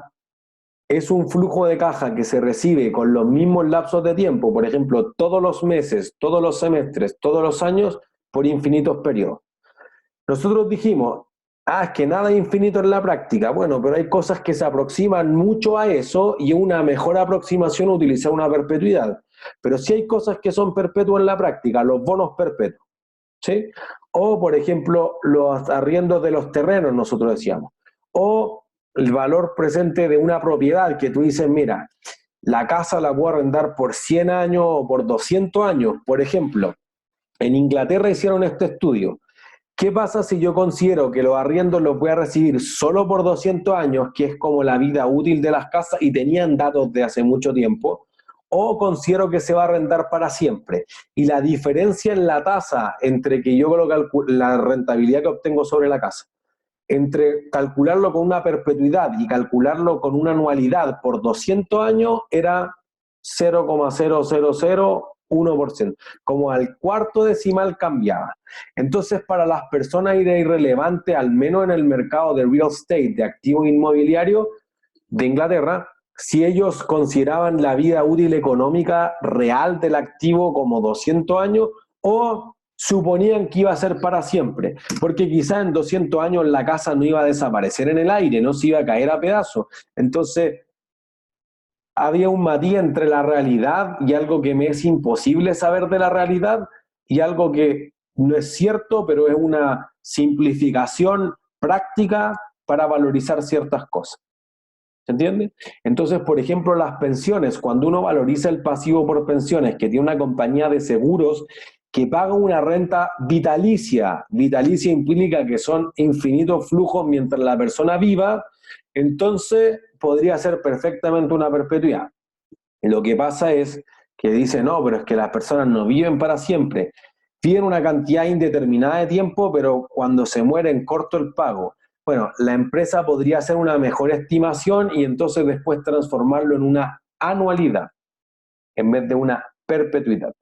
es un flujo de caja que se recibe con los mismos lapsos de tiempo, por ejemplo, todos los meses, todos los semestres, todos los años, por infinitos periodos. Nosotros dijimos, es que nada es infinito en la práctica. Bueno, pero hay cosas que se aproximan mucho a eso y una mejor aproximación utilizar una perpetuidad. Pero sí hay cosas que son perpetuas en la práctica, los bonos perpetuos. ¿Sí? O, por ejemplo, los arriendos de los terrenos, nosotros decíamos. O el valor presente de una propiedad que tú dices, mira, la casa la puedo arrendar por 100 años o por 200 años. Por ejemplo, en Inglaterra hicieron este estudio. ¿Qué pasa si yo considero que los arriendos los voy a recibir solo por 200 años, que es como la vida útil de las casas, y tenían datos de hace mucho tiempo? O considero que se va a arrendar para siempre. Y la diferencia en la tasa entre que yo la rentabilidad que obtengo sobre la casa, entre calcularlo con una perpetuidad y calcularlo con una anualidad por 200 años, era 0,0001%, como al cuarto decimal cambiaba. Entonces, para las personas era irrelevante, al menos en el mercado de real estate, de activos inmobiliarios de Inglaterra, si ellos consideraban la vida útil económica real del activo como 200 años o suponían que iba a ser para siempre, porque quizás en 200 años la casa no iba a desaparecer en el aire, no se iba a caer a pedazos. Entonces, había un matiz entre la realidad y algo que me es imposible saber de la realidad y algo que no es cierto, pero es una simplificación práctica para valorizar ciertas cosas. ¿Se entiende? Entonces, por ejemplo, las pensiones, cuando uno valoriza el pasivo por pensiones, que tiene una compañía de seguros que paga una renta vitalicia, vitalicia implica que son infinitos flujos mientras la persona viva, entonces podría ser perfectamente una perpetuidad. Lo que pasa es que dice, no, pero es que las personas no viven para siempre, viven una cantidad indeterminada de tiempo, pero cuando se mueren corto el pago. Bueno, la empresa podría hacer una mejor estimación y entonces después transformarlo en una anualidad en vez de una perpetuidad.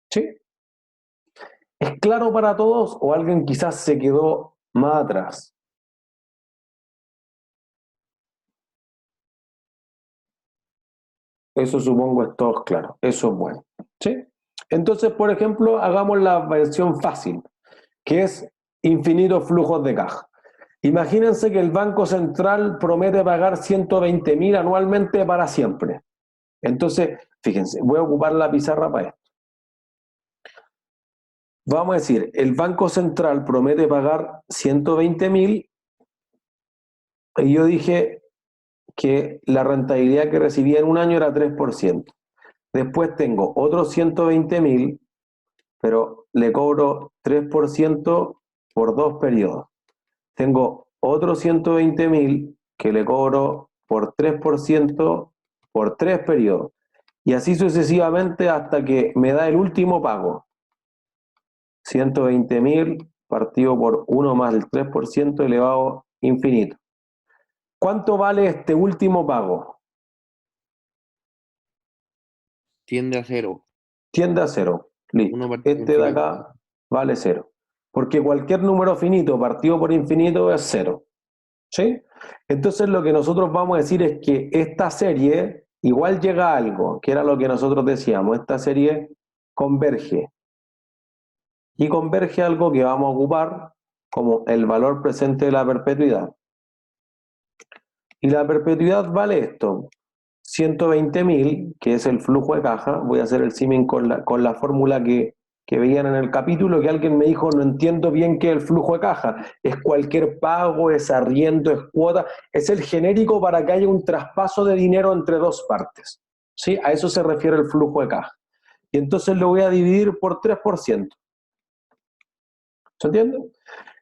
¿Sí? ¿Es claro para todos o alguien quizás se quedó más atrás? Eso supongo es todo claro. Eso es bueno. ¿Sí? Entonces, por ejemplo, hagamos la versión fácil, que es infinitos flujos de caja. Imagínense que el Banco Central promete pagar 120.000 anualmente para siempre. Entonces, fíjense, voy a ocupar la pizarra para esto. Vamos a decir, el Banco Central promete pagar 120.000 y yo dije que la rentabilidad que recibía en un año era 3%. Después tengo otros 120.000, pero le cobro 3% por 2 periodos. Tengo otros 120.000 que le cobro por 3% por 3 periodos. Y así sucesivamente hasta que me da el último pago. 120.000 partido por 1 más el 3% elevado infinito. ¿Cuánto vale este último pago? Tiende a cero. Tiende a cero. Listo. Este de acá vale cero. Porque cualquier número finito partido por infinito es cero. ¿Sí? Entonces lo que nosotros vamos a decir es que esta serie igual llega a algo, que era lo que nosotros decíamos, esta serie converge. Y converge a algo que vamos a ocupar como el valor presente de la perpetuidad. Y la perpetuidad vale esto, 120.000, que es el flujo de caja. Voy a hacer el símil con la fórmula que que veían en el capítulo, que alguien me dijo, no entiendo bien qué es el flujo de caja. Es cualquier pago, es arriendo, es cuota, es el genérico para que haya un traspaso de dinero entre dos partes. ¿Sí? A eso se refiere el flujo de caja. Y entonces lo voy a dividir por 3%. ¿Se entiende?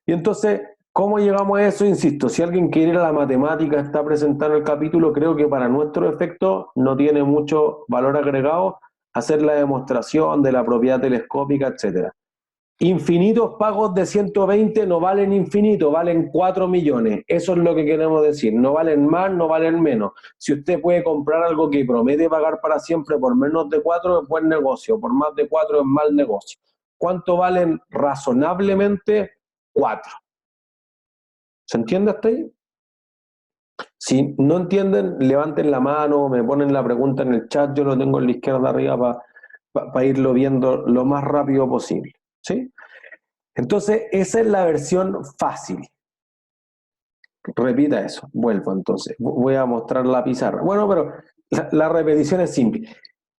Y entonces, ¿cómo llegamos a eso? Insisto, si alguien quiere ir a la matemática, está presentando el capítulo, creo que para nuestro efecto no tiene mucho valor agregado hacer la demostración de la propiedad telescópica, etc. Infinitos pagos de 120 no valen infinito, valen 4 millones. Eso es lo que queremos decir. No valen más, no valen menos. Si usted puede comprar algo que promete pagar para siempre por menos de 4, es buen negocio. Por más de 4 es mal negocio. ¿Cuánto valen razonablemente? 4. ¿Se entiende hasta ahí? Si no entienden, levanten la mano, me ponen la pregunta en el chat, yo lo tengo en la izquierda arriba para irlo viendo lo más rápido posible. ¿Sí? Entonces, esa es la versión fácil. Repita eso, vuelvo entonces. Voy a mostrar la pizarra. Bueno, pero la repetición es simple.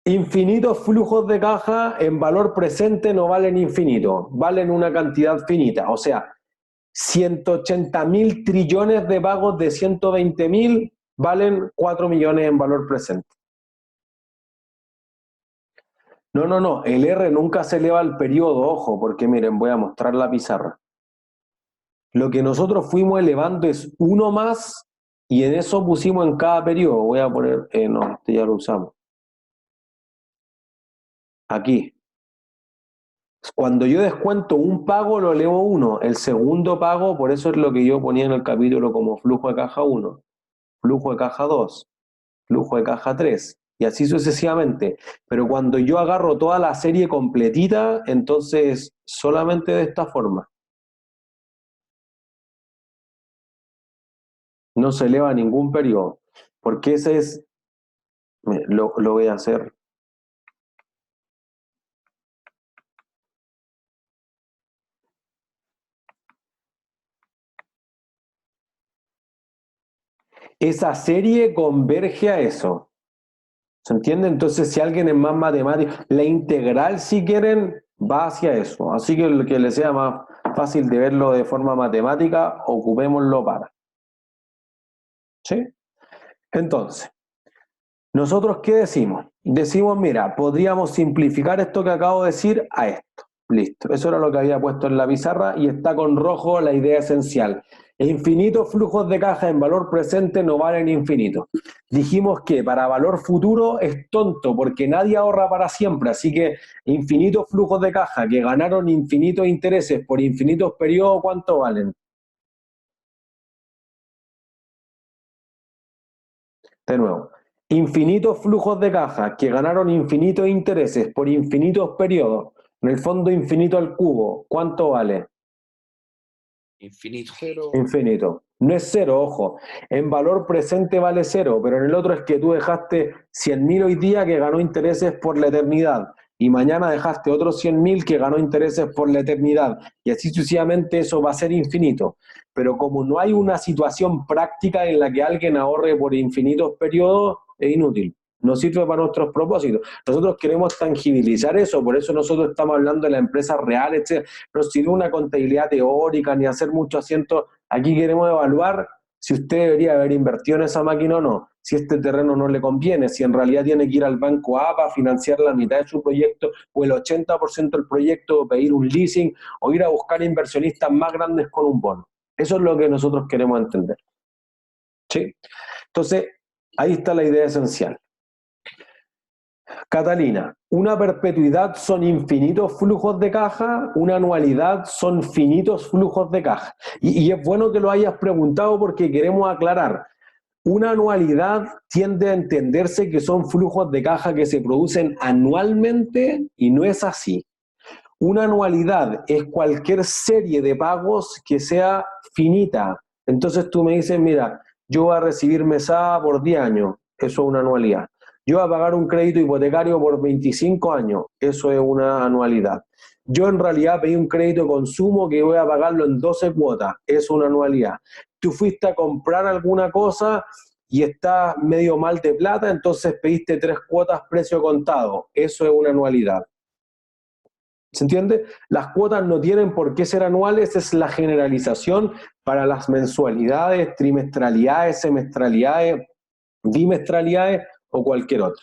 Infinitos flujos de caja en valor presente no valen infinito, valen una cantidad finita. O sea, 180.000 trillones de pagos de 120.000 valen 4 millones en valor presente. No, el R nunca se eleva al periodo, ojo, porque miren, voy a mostrar la pizarra. Lo que nosotros fuimos elevando es 1 más y en eso pusimos en cada periodo. Voy a poner, no, este ya lo usamos. Aquí. Cuando yo descuento un pago, lo elevo 1. El segundo pago, por eso es lo que yo ponía en el capítulo como flujo de caja 1, flujo de caja 2, flujo de caja 3, y así sucesivamente. Pero cuando yo agarro toda la serie completita, entonces solamente de esta forma. No se eleva ningún periodo, porque ese es, lo voy a hacer. Esa serie converge a eso. ¿Se entiende? Entonces, si alguien es más matemático, la integral, si quieren, va hacia eso. Así que el que le sea más fácil de verlo de forma matemática, ocupémoslo para. ¿Sí? Entonces, ¿nosotros qué decimos? Decimos, mira, podríamos simplificar esto que acabo de decir a esto. Listo. Eso era lo que había puesto en la pizarra y está con rojo la idea esencial. Infinitos flujos de caja en valor presente no valen infinito. Dijimos que para valor futuro es tonto porque nadie ahorra para siempre, así que infinitos flujos de caja que ganaron infinitos intereses por infinitos periodos, ¿cuánto valen? De nuevo, infinitos flujos de caja que ganaron infinitos intereses por infinitos periodos, en el fondo infinito al cubo, ¿cuánto vale? Infinito. Infinito. No es 0, ojo. En valor presente vale 0, pero en el otro es que tú dejaste 100.000 hoy día que ganó intereses por la eternidad y mañana dejaste otros 100.000 que ganó intereses por la eternidad y así sucesivamente eso va a ser infinito. Pero como no hay una situación práctica en la que alguien ahorre por infinitos periodos, es inútil. No sirve para nuestros propósitos. Nosotros queremos tangibilizar eso, por eso nosotros estamos hablando de la empresa real, etc. No sirve una contabilidad teórica ni hacer mucho asiento. Aquí queremos evaluar si usted debería haber invertido en esa máquina o no, si este terreno no le conviene, si en realidad tiene que ir al banco A para financiar la mitad de su proyecto o el 80% del proyecto, o pedir un leasing o ir a buscar inversionistas más grandes con un bono. Eso es lo que nosotros queremos entender. ¿Sí? Entonces, ahí está la idea esencial. Catalina, una perpetuidad son infinitos flujos de caja, una anualidad son finitos flujos de caja. Y es bueno que lo hayas preguntado porque queremos aclarar. Una anualidad tiende a entenderse que son flujos de caja que se producen anualmente y no es así. Una anualidad es cualquier serie de pagos que sea finita. Entonces tú me dices, mira, yo voy a recibir mesada por 10 años, eso es una anualidad. Yo voy a pagar un crédito hipotecario por 25 años, eso es una anualidad. Yo en realidad pedí un crédito de consumo que voy a pagarlo en 12 cuotas, eso es una anualidad. Tú fuiste a comprar alguna cosa y estás medio mal de plata, entonces pediste 3 cuotas precio contado, eso es una anualidad. ¿Se entiende? Las cuotas no tienen por qué ser anuales, es la generalización para las mensualidades, trimestralidades, semestralidades, bimestralidades o cualquier otra.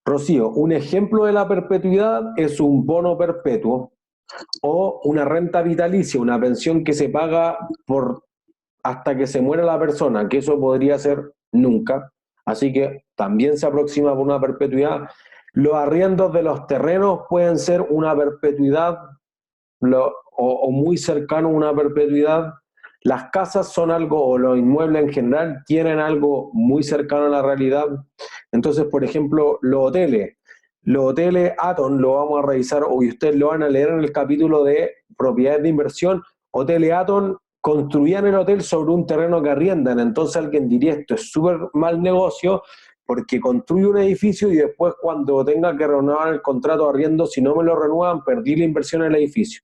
Rocío, un ejemplo de la perpetuidad es un bono perpetuo o una renta vitalicia, una pensión que se paga hasta que se muera la persona, que eso podría ser nunca, así que también se aproxima por una perpetuidad. Los arriendos de los terrenos pueden ser una perpetuidad o muy cercano a una perpetuidad. Las casas son algo, o los inmuebles en general, tienen algo muy cercano a la realidad. Entonces, por ejemplo, los hoteles Aton, lo vamos a revisar, y ustedes lo van a leer en el capítulo de propiedades de inversión. Hoteles Aton construían el hotel sobre un terreno que arriendan, entonces alguien diría, esto es súper mal negocio, porque construye un edificio y después cuando tenga que renovar el contrato de arriendo, si no me lo renuevan, perdí la inversión en el edificio.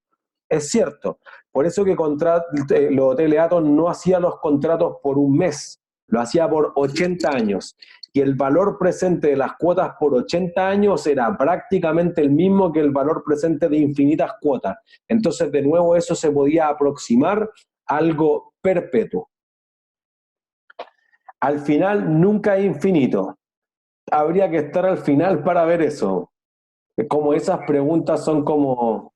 Es cierto, por eso que los hoteles Aton no hacían los contratos por un mes, lo hacía por 80 años. Y el valor presente de las cuotas por 80 años era prácticamente el mismo que el valor presente de infinitas cuotas. Entonces, de nuevo, eso se podía aproximar a algo perpetuo. Al final nunca es infinito. Habría que estar al final para ver eso. Como esas preguntas son como,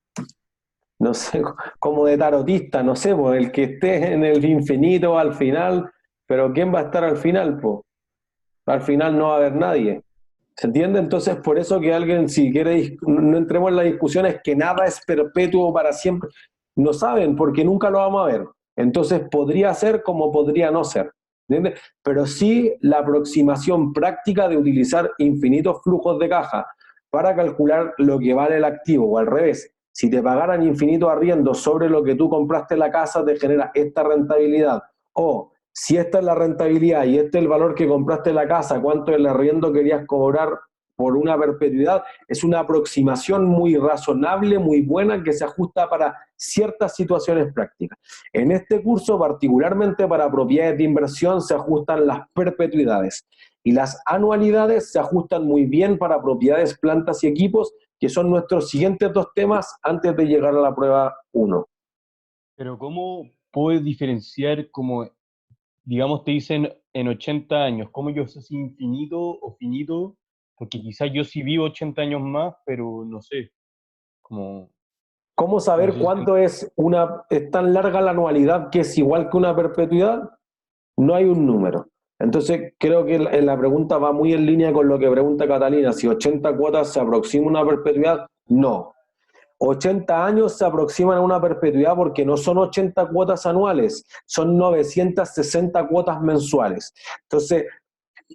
no sé, como de tarotista, no sé, pues el que esté en el infinito al final, pero ¿quién va a estar al final, pues? Al final no va a haber nadie. ¿Se entiende? Entonces, por eso que alguien, si quiere, no entremos en la discusión, es que nada es perpetuo para siempre. No saben, porque nunca lo vamos a ver. Entonces, podría ser como podría no ser. ¿Entiendes? Pero sí la aproximación práctica de utilizar infinitos flujos de caja para calcular lo que vale el activo, o al revés. Si te pagaran infinito arriendo sobre lo que tú compraste la casa, te genera esta rentabilidad. O si esta es la rentabilidad y este es el valor que compraste la casa, cuánto el arriendo querías cobrar por una perpetuidad, es una aproximación muy razonable, muy buena, que se ajusta para ciertas situaciones prácticas. En este curso, particularmente para propiedades de inversión, se ajustan las perpetuidades y las anualidades se ajustan muy bien para propiedades, plantas y equipos, que son nuestros siguientes dos temas antes de llegar a la prueba 1. Pero ¿cómo puedes diferenciar como, digamos, te dicen en 80 años, cómo yo sé si infinito o finito? Porque quizás yo sí vivo 80 años más, pero no sé, como... ¿Cómo saber cuánto es tan larga la anualidad que es igual que una perpetuidad? No hay un número. Entonces, creo que la pregunta va muy en línea con lo que pregunta Catalina. Si 80 cuotas se aproxima a una perpetuidad, no. 80 años se aproximan a una perpetuidad porque no son 80 cuotas anuales, son 960 cuotas mensuales. Entonces,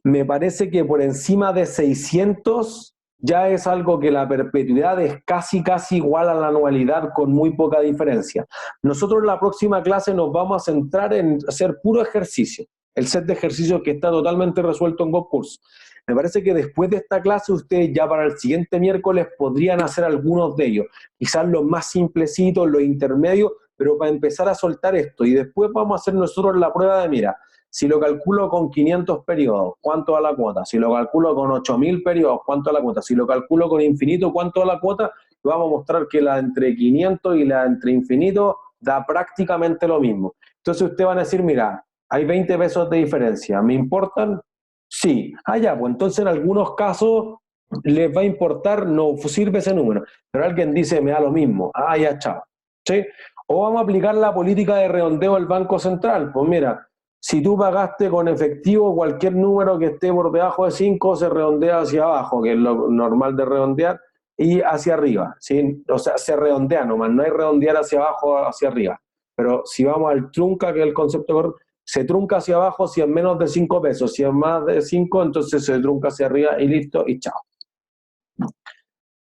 me parece que por encima de 600 ya es algo que la perpetuidad es casi igual a la anualidad con muy poca diferencia. Nosotros en la próxima clase nos vamos a centrar en hacer puro ejercicio, el set de ejercicios que está totalmente resuelto en GoCourse. Me parece que después de esta clase ustedes ya para el siguiente miércoles podrían hacer algunos de ellos, quizás los más simplecitos, los intermedios, pero para empezar a soltar esto. Y después vamos a hacer nosotros la prueba de, mira, si lo calculo con 500 periodos, ¿cuánto da la cuota? Si lo calculo con 8000 periodos, ¿cuánto da la cuota? Si lo calculo con infinito, ¿cuánto da la cuota? Vamos a mostrar que la entre 500 y la entre infinito da prácticamente lo mismo. Entonces ustedes van a decir, mira, hay 20 pesos de diferencia, ¿me importan? Sí. Ah, ya, pues entonces en algunos casos les va a importar, no sirve ese número. Pero alguien dice, me da lo mismo. Ah, ya, chao. ¿Sí? O vamos a aplicar la política de redondeo del Banco Central. Pues mira, si tú pagaste con efectivo, cualquier número que esté por debajo de 5 se redondea hacia abajo, que es lo normal de redondear, y hacia arriba, ¿sí? O sea, se redondea nomás, no hay redondear hacia abajo o hacia arriba. Pero si vamos al trunca, que es el concepto correcto, se trunca hacia abajo si es menos de 5 pesos, si es más de 5, entonces se trunca hacia arriba y listo, y chao.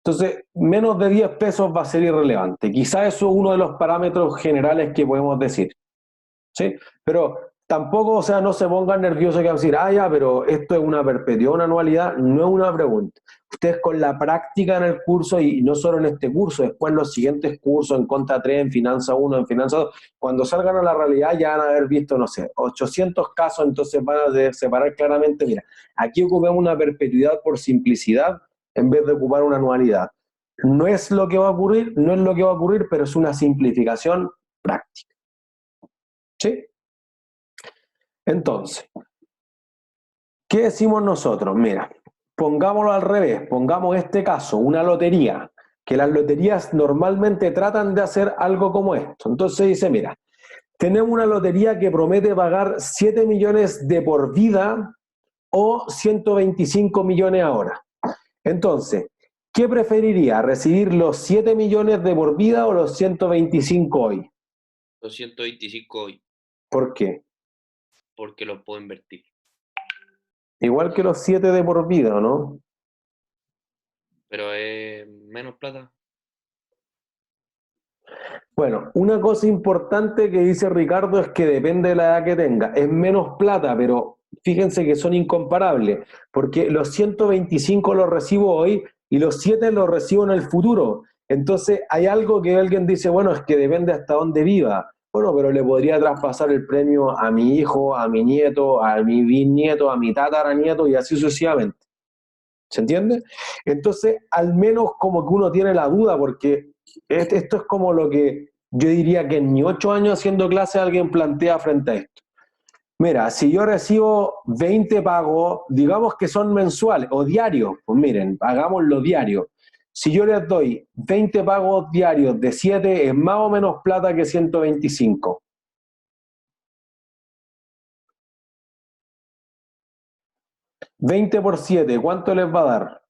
Entonces, menos de 10 pesos va a ser irrelevante. Quizá eso es uno de los parámetros generales que podemos decir, ¿sí? Pero tampoco, o sea, no se pongan nerviosos que van a decir, ah, ya, pero esto es una perpetuidad, una anualidad. No es una pregunta. Ustedes con la práctica en el curso, y no solo en este curso, después en los siguientes cursos, en Conta 3, en Finanza 1, en Finanza 2, cuando salgan a la realidad ya van a haber visto, no sé, 800 casos, entonces van a separar claramente, mira, aquí ocupamos una perpetuidad por simplicidad en vez de ocupar una anualidad. No es lo que va a ocurrir, no es lo que va a ocurrir, pero es una simplificación práctica. ¿Sí? Entonces, ¿qué decimos nosotros? Mira, pongámoslo al revés, pongamos este caso, una lotería, que las loterías normalmente tratan de hacer algo como esto. Entonces dice, mira, tenemos una lotería que promete pagar 7 millones de por vida o 125 millones ahora. Entonces, ¿qué preferiría? ¿Recibir los 7 millones de por vida o los 125 hoy? Los 125 hoy, ¿Por qué? porque los puedo invertir. Igual que los 7 de por vida, ¿no? Pero es menos plata. Bueno, una cosa importante que dice Ricardo es que depende de la edad que tenga. Es menos plata, pero fíjense que son incomparables, porque los 125 los recibo hoy y los 7 los recibo en el futuro. Entonces hay algo que alguien dice, bueno, es que depende hasta dónde viva. Bueno, pero le podría traspasar el premio a mi hijo, a mi nieto, a mi bisnieto, a mi tataranieto y así sucesivamente. ¿Se entiende? Entonces, al menos como que uno tiene la duda, porque esto es como lo que yo diría que en mis 8 años haciendo clase alguien plantea frente a esto. Mira, si yo recibo 20 pagos, digamos que son mensuales o diarios, pues miren, hagámoslo diario. Si yo les doy 20 pagos diarios de 7, es más o menos plata que 125. ¿20 por 7, cuánto les va a dar?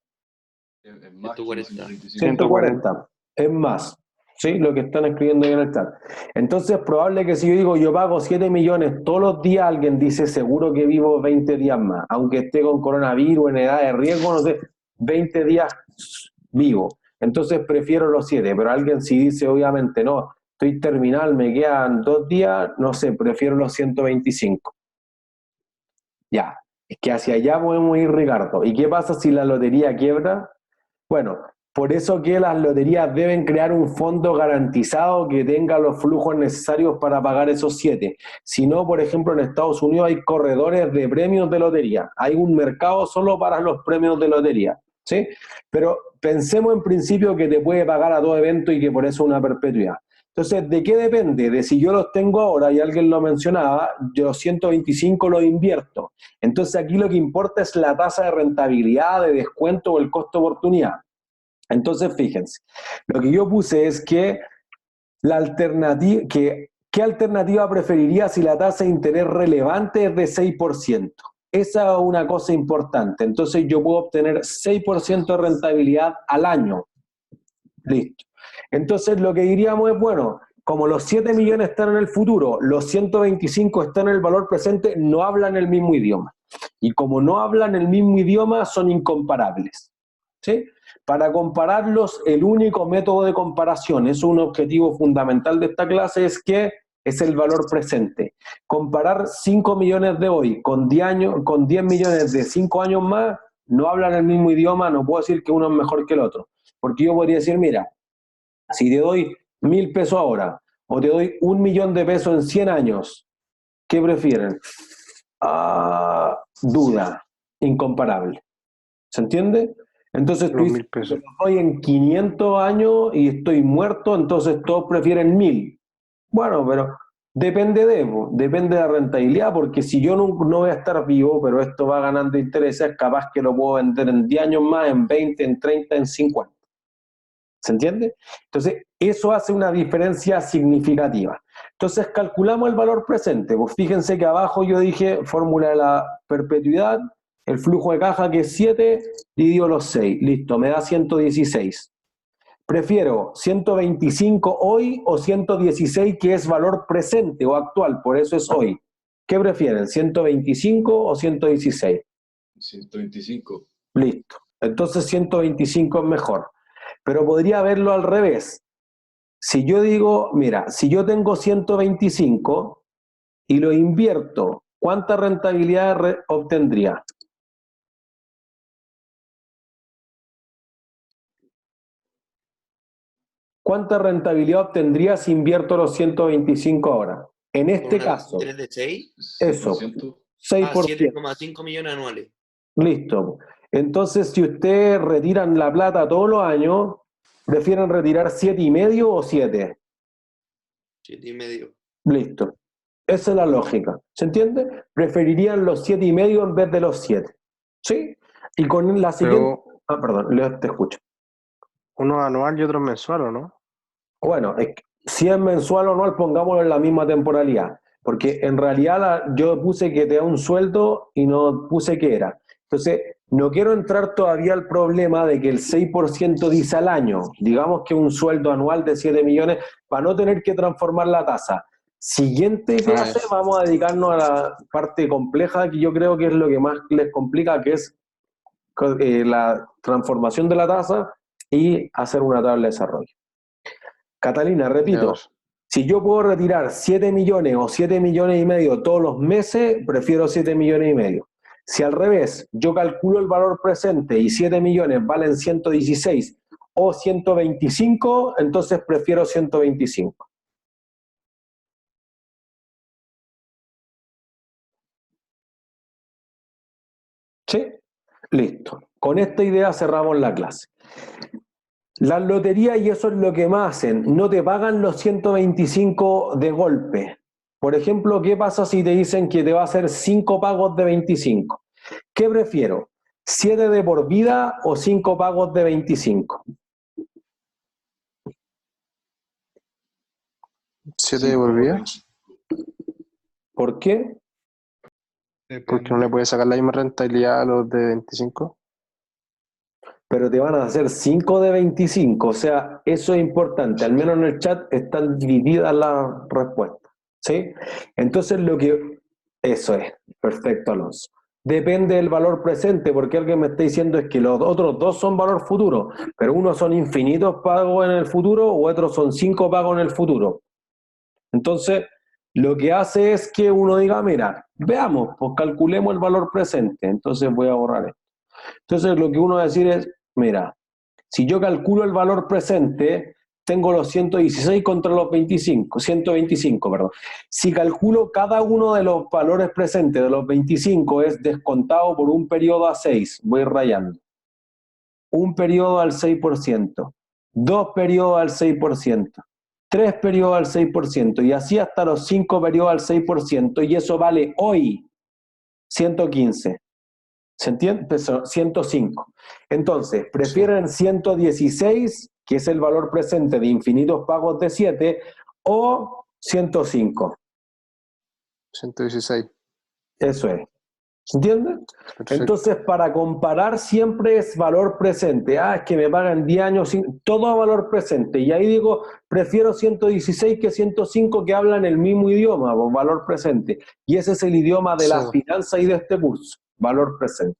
Es más 140. 140. Es más. ¿Sí? Lo que están escribiendo ahí en el chat. Entonces es probable que si yo digo yo pago 7 millones todos los días, alguien dice seguro que vivo 20 días más, aunque esté con coronavirus, en edad de riesgo, no sé, 20 días vivo. Entonces prefiero los 7, pero alguien si dice obviamente no, estoy terminal, me quedan 2 días, no sé, prefiero los 125. Ya, es que hacia allá podemos ir, Ricardo. ¿Y qué pasa si la lotería quiebra? Bueno, por eso que las loterías deben crear un fondo garantizado que tenga los flujos necesarios para pagar esos 7. Si no, por ejemplo, en Estados Unidos hay corredores de premios de lotería. Hay un mercado solo para los premios de lotería, ¿sí? Pero pensemos en principio que te puede pagar a todo evento y que por eso es una perpetuidad. Entonces, ¿de qué depende? De si yo los tengo ahora, y alguien lo mencionaba, yo los 125 los invierto. Entonces, aquí lo que importa es la tasa de rentabilidad, de descuento o el costo de oportunidad. Entonces, fíjense, lo que yo puse es que la alternativa, ¿qué alternativa preferiría si la tasa de interés relevante es de 6%? Esa es una cosa importante. Entonces, yo puedo obtener 6% de rentabilidad al año. Listo. Entonces, lo que diríamos es, bueno, como los 7 millones están en el futuro, los 125 están en el valor presente, no hablan el mismo idioma. Y como no hablan el mismo idioma, son incomparables. ¿Sí? Para compararlos, el único método de comparación, es un objetivo fundamental de esta clase, es que es el valor presente. Comparar 5 millones de hoy con 10 millones de 5 años más, no hablan el mismo idioma, no puedo decir que uno es mejor que el otro. Porque yo podría decir, mira, si te doy 1.000 pesos ahora, o te doy 1 millón de pesos en 100 años, ¿qué prefieren? Duda, incomparable. ¿Se entiende? Entonces tú dices, estoy en 500 años y estoy muerto, entonces todos prefieren 1.000. Bueno, pero depende de la rentabilidad, porque si yo no voy a estar vivo, pero esto va ganando intereses, capaz que lo puedo vender en 10 años más, en 20, en 30, en 50. ¿Se entiende? Entonces, eso hace una diferencia significativa. Entonces, calculamos el valor presente. Pues fíjense que abajo yo dije fórmula de la perpetuidad, el flujo de caja que es 7, divido los 6. Listo, me da 116. Prefiero 125 hoy o 116 que es valor presente o actual, por eso es hoy. ¿Qué prefieren, 125 o 116? 125. Listo. Entonces 125 es mejor. Pero podría verlo al revés. Si yo digo, mira, si yo tengo 125 y lo invierto, ¿cuánta rentabilidad obtendría? ¿Cuánta rentabilidad obtendría si invierto los 125 ahora? En este caso. ¿3 de 6? Eso, 6%. 7,5 millones anuales. Listo. Entonces, si ustedes retiran la plata todos los años, ¿Prefieren retirar 7,5 o 7? 7,5. Listo. Esa es la lógica. ¿Se entiende? Preferirían los 7,5 en vez de los 7. ¿Sí? Y con la siguiente... perdón, te escucho. Uno anual y otro mensual, ¿o no? Bueno, si es mensual o anual, pongámoslo en la misma temporalidad. Porque en realidad yo puse que te da un sueldo y no puse que era. Entonces, no quiero entrar todavía al problema de que el 6% dice al año. Digamos que un sueldo anual de 7 millones para no tener que transformar la tasa. Siguiente clase vamos a dedicarnos a la parte compleja, que yo creo que es lo que más les complica, que es la transformación de la tasa y hacer una tabla de desarrollo. Catalina, repito, si yo puedo retirar 7 millones o 7 millones y medio todos los meses, prefiero 7 millones y medio. Si al revés, yo calculo el valor presente y 7 millones valen 116 o 125, entonces prefiero 125. ¿Sí? Listo. Con esta idea cerramos la clase. Las loterías, y eso es lo que más hacen, no te pagan los 125 de golpe. Por ejemplo, ¿qué pasa si te dicen que te va a hacer 5 pagos de 25? ¿Qué prefiero? ¿7 de por vida o 5 pagos de 25? 7 de por vida. ¿Por qué? Porque no le puede sacar la misma rentabilidad a los de 25. Pero te van a hacer 5 de 25, o sea, eso es importante, al menos en el chat están divididas las respuestas, ¿sí? Entonces eso es, perfecto Alonso. Depende del valor presente, porque alguien me está diciendo es que los otros dos son valor futuro, pero unos son infinitos pagos en el futuro o otros son 5 pagos en el futuro. Entonces, lo que hace es que uno diga, mira, veamos, pues calculemos el valor presente, entonces voy a borrar esto. Entonces lo que uno va a decir es, mira, si yo calculo el valor presente, tengo los 116 contra los 125, perdón. Si calculo cada uno de los valores presentes de los 25 es descontado por un periodo a 6, voy rayando. Un periodo al 6%, 2 periodos al 6%, 3 periodos al 6%, y así hasta los 5 periodos al 6%, y eso vale hoy 115. ¿Se entiende? 105. Entonces, prefieren 116, que es el valor presente de infinitos pagos de 7, o 105. 116. Eso es. ¿Se entiende? Perfecto. Entonces, para comparar siempre es valor presente. Es que me pagan 10 años, todo a valor presente. Y ahí digo, prefiero 116 que 105 que hablan el mismo idioma, valor presente. Y ese es el idioma de la finanza y de este curso, valor presente.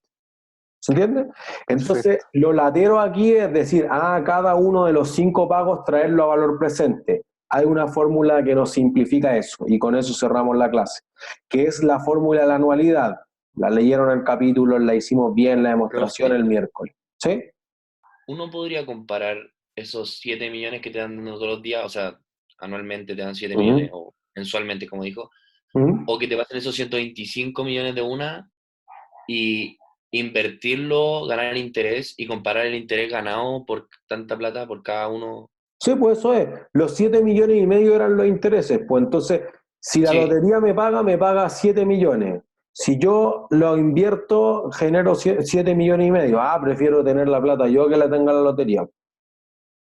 ¿Se entiende? Entonces, lo latero aquí es decir, cada uno de los 5 pagos traerlo a valor presente. Hay una fórmula que nos simplifica eso, y con eso cerramos la clase, que es la fórmula de la anualidad. La leyeron en el capítulo, la hicimos bien, la demostración el miércoles. ¿Sí? Uno podría comparar esos 7 millones que te dan todos los días, o sea, anualmente te dan 7 millones, o mensualmente, como dijo, o que te pasen esos 125 millones de una, y invertirlo, ganar interés y comparar el interés ganado por tanta plata por cada uno. Sí, pues eso es. Los 7 millones y medio eran los intereses. Pues entonces, si la lotería me paga 7 millones. Si yo lo invierto, genero 7 millones y medio. Prefiero tener la plata yo que la tenga la lotería.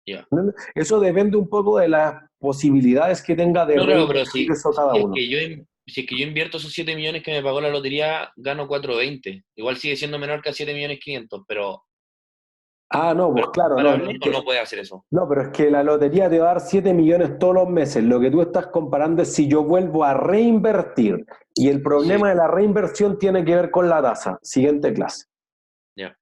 Yeah. Eso depende un poco de las posibilidades que tenga de eso cada uno. Si es que yo invierto esos 7 millones que me pagó la lotería, gano 420. Igual sigue siendo menor que a 7 millones 500, pero... no, pues claro. No puede hacer eso. No, pero es que la lotería te va a dar 7 millones todos los meses. Lo que tú estás comparando es si yo vuelvo a reinvertir. Y el problema de la reinversión tiene que ver con la tasa. Siguiente clase. Ya.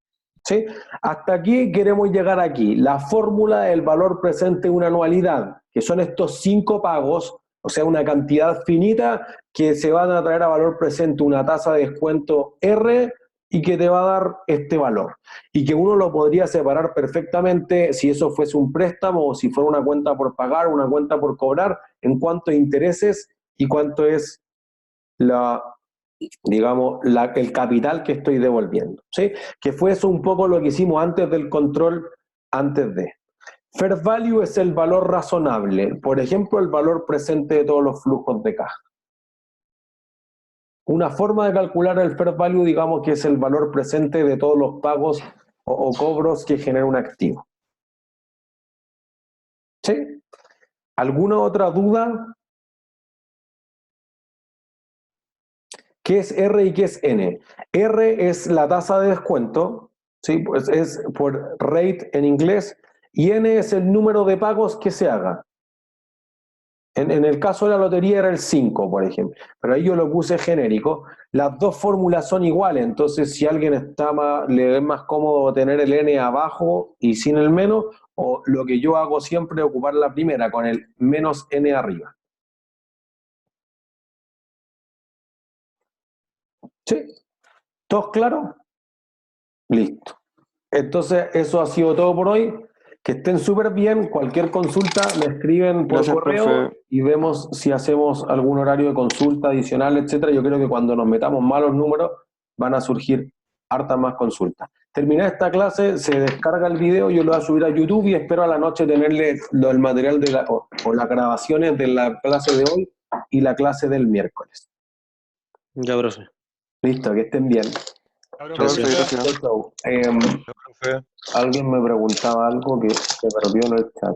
¿Sí? Hasta aquí queremos llegar aquí. La fórmula del valor presente de una anualidad, que son estos 5 pagos, o sea, una cantidad finita que se van a traer a valor presente una tasa de descuento R y que te va a dar este valor. Y que uno lo podría separar perfectamente si eso fuese un préstamo o si fuera una cuenta por pagar, una cuenta por cobrar, en cuánto intereses y cuánto es el capital que estoy devolviendo, ¿sí? Que fue eso un poco lo que hicimos antes del control, antes de. Fair value es el valor razonable. Por ejemplo, el valor presente de todos los flujos de caja. Una forma de calcular el fair value, digamos que es el valor presente de todos los pagos o cobros que genera un activo. ¿Sí? ¿Alguna otra duda? ¿Qué es R y qué es N? R es la tasa de descuento, ¿sí? Pues es por rate en inglés, y N es el número de pagos que se haga. En el caso de la lotería era el 5, por ejemplo, pero ahí yo lo puse genérico. Las dos fórmulas son iguales, entonces si a alguien le es más cómodo tener el N abajo y sin el menos, o lo que yo hago siempre es ocupar la primera con el menos N arriba. ¿Sí? ¿Todos claros? Listo. Entonces, eso ha sido todo por hoy. Que estén súper bien. Cualquier consulta me escriben por Gracias, correo, profe. y vemos si hacemos algún horario de consulta adicional, etcétera. Yo creo que cuando nos metamos más los números van a surgir hartas más consultas. Terminada esta clase, se descarga el video, yo lo voy a subir a YouTube y espero a la noche tenerle el material o las grabaciones de la clase de hoy y la clase del miércoles. Ya, profe. Listo, que estén bien. Gracias. Chau. Alguien me preguntaba algo que se perdió en el chat.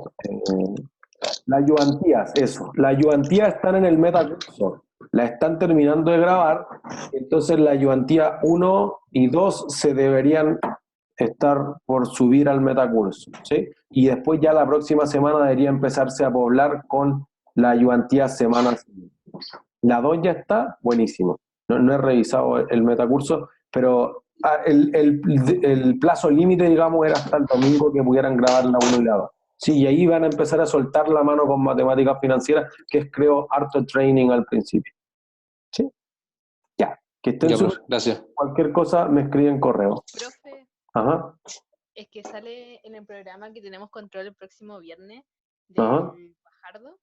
Las ayudantías, eso. Las ayudantías están en el metacurso. La están terminando de grabar. Entonces la ayudantía 1 y 2 se deberían estar por subir al metacurso, ¿sí? Y después ya la próxima semana debería empezarse a poblar con la ayudantía semana siguiente. La 2 ya está, buenísimo. No he revisado el metacurso, pero el plazo límite, digamos, era hasta el domingo que pudieran grabar la 1 y la 2. Sí, y ahí van a empezar a soltar la mano con matemáticas financieras, que es, creo, harto training al principio. ¿Sí? Ya, que estén Ya, súper. profe. Gracias. Cualquier cosa me escriben correo. Profe, Ajá. es que sale en el programa que tenemos control el próximo viernes Ajá. del Fajardo.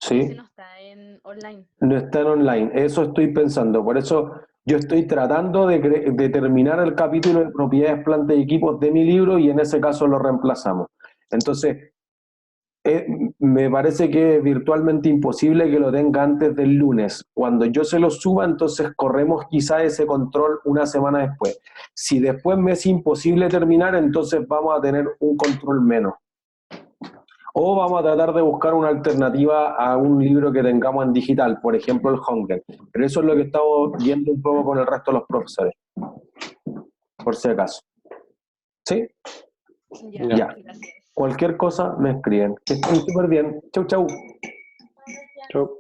Sí. Ese no está en online. No está en online, eso estoy pensando. Por eso yo estoy tratando de terminar el capítulo de propiedades, plantas y equipos de mi libro, y en ese caso lo reemplazamos. Entonces, me parece que es virtualmente imposible que lo tenga antes del lunes. Cuando yo se lo suba, entonces corremos quizá ese control una semana después. Si después me es imposible terminar, entonces vamos a tener un control menos. O vamos a tratar de buscar una alternativa a un libro que tengamos en digital, por ejemplo el Hunger. Pero eso es lo que estamos viendo un poco con el resto de los profesores, por si acaso. ¿Sí? Ya. Gracias. Cualquier cosa me escriben. Que estén súper bien. Chau, chau. Chau.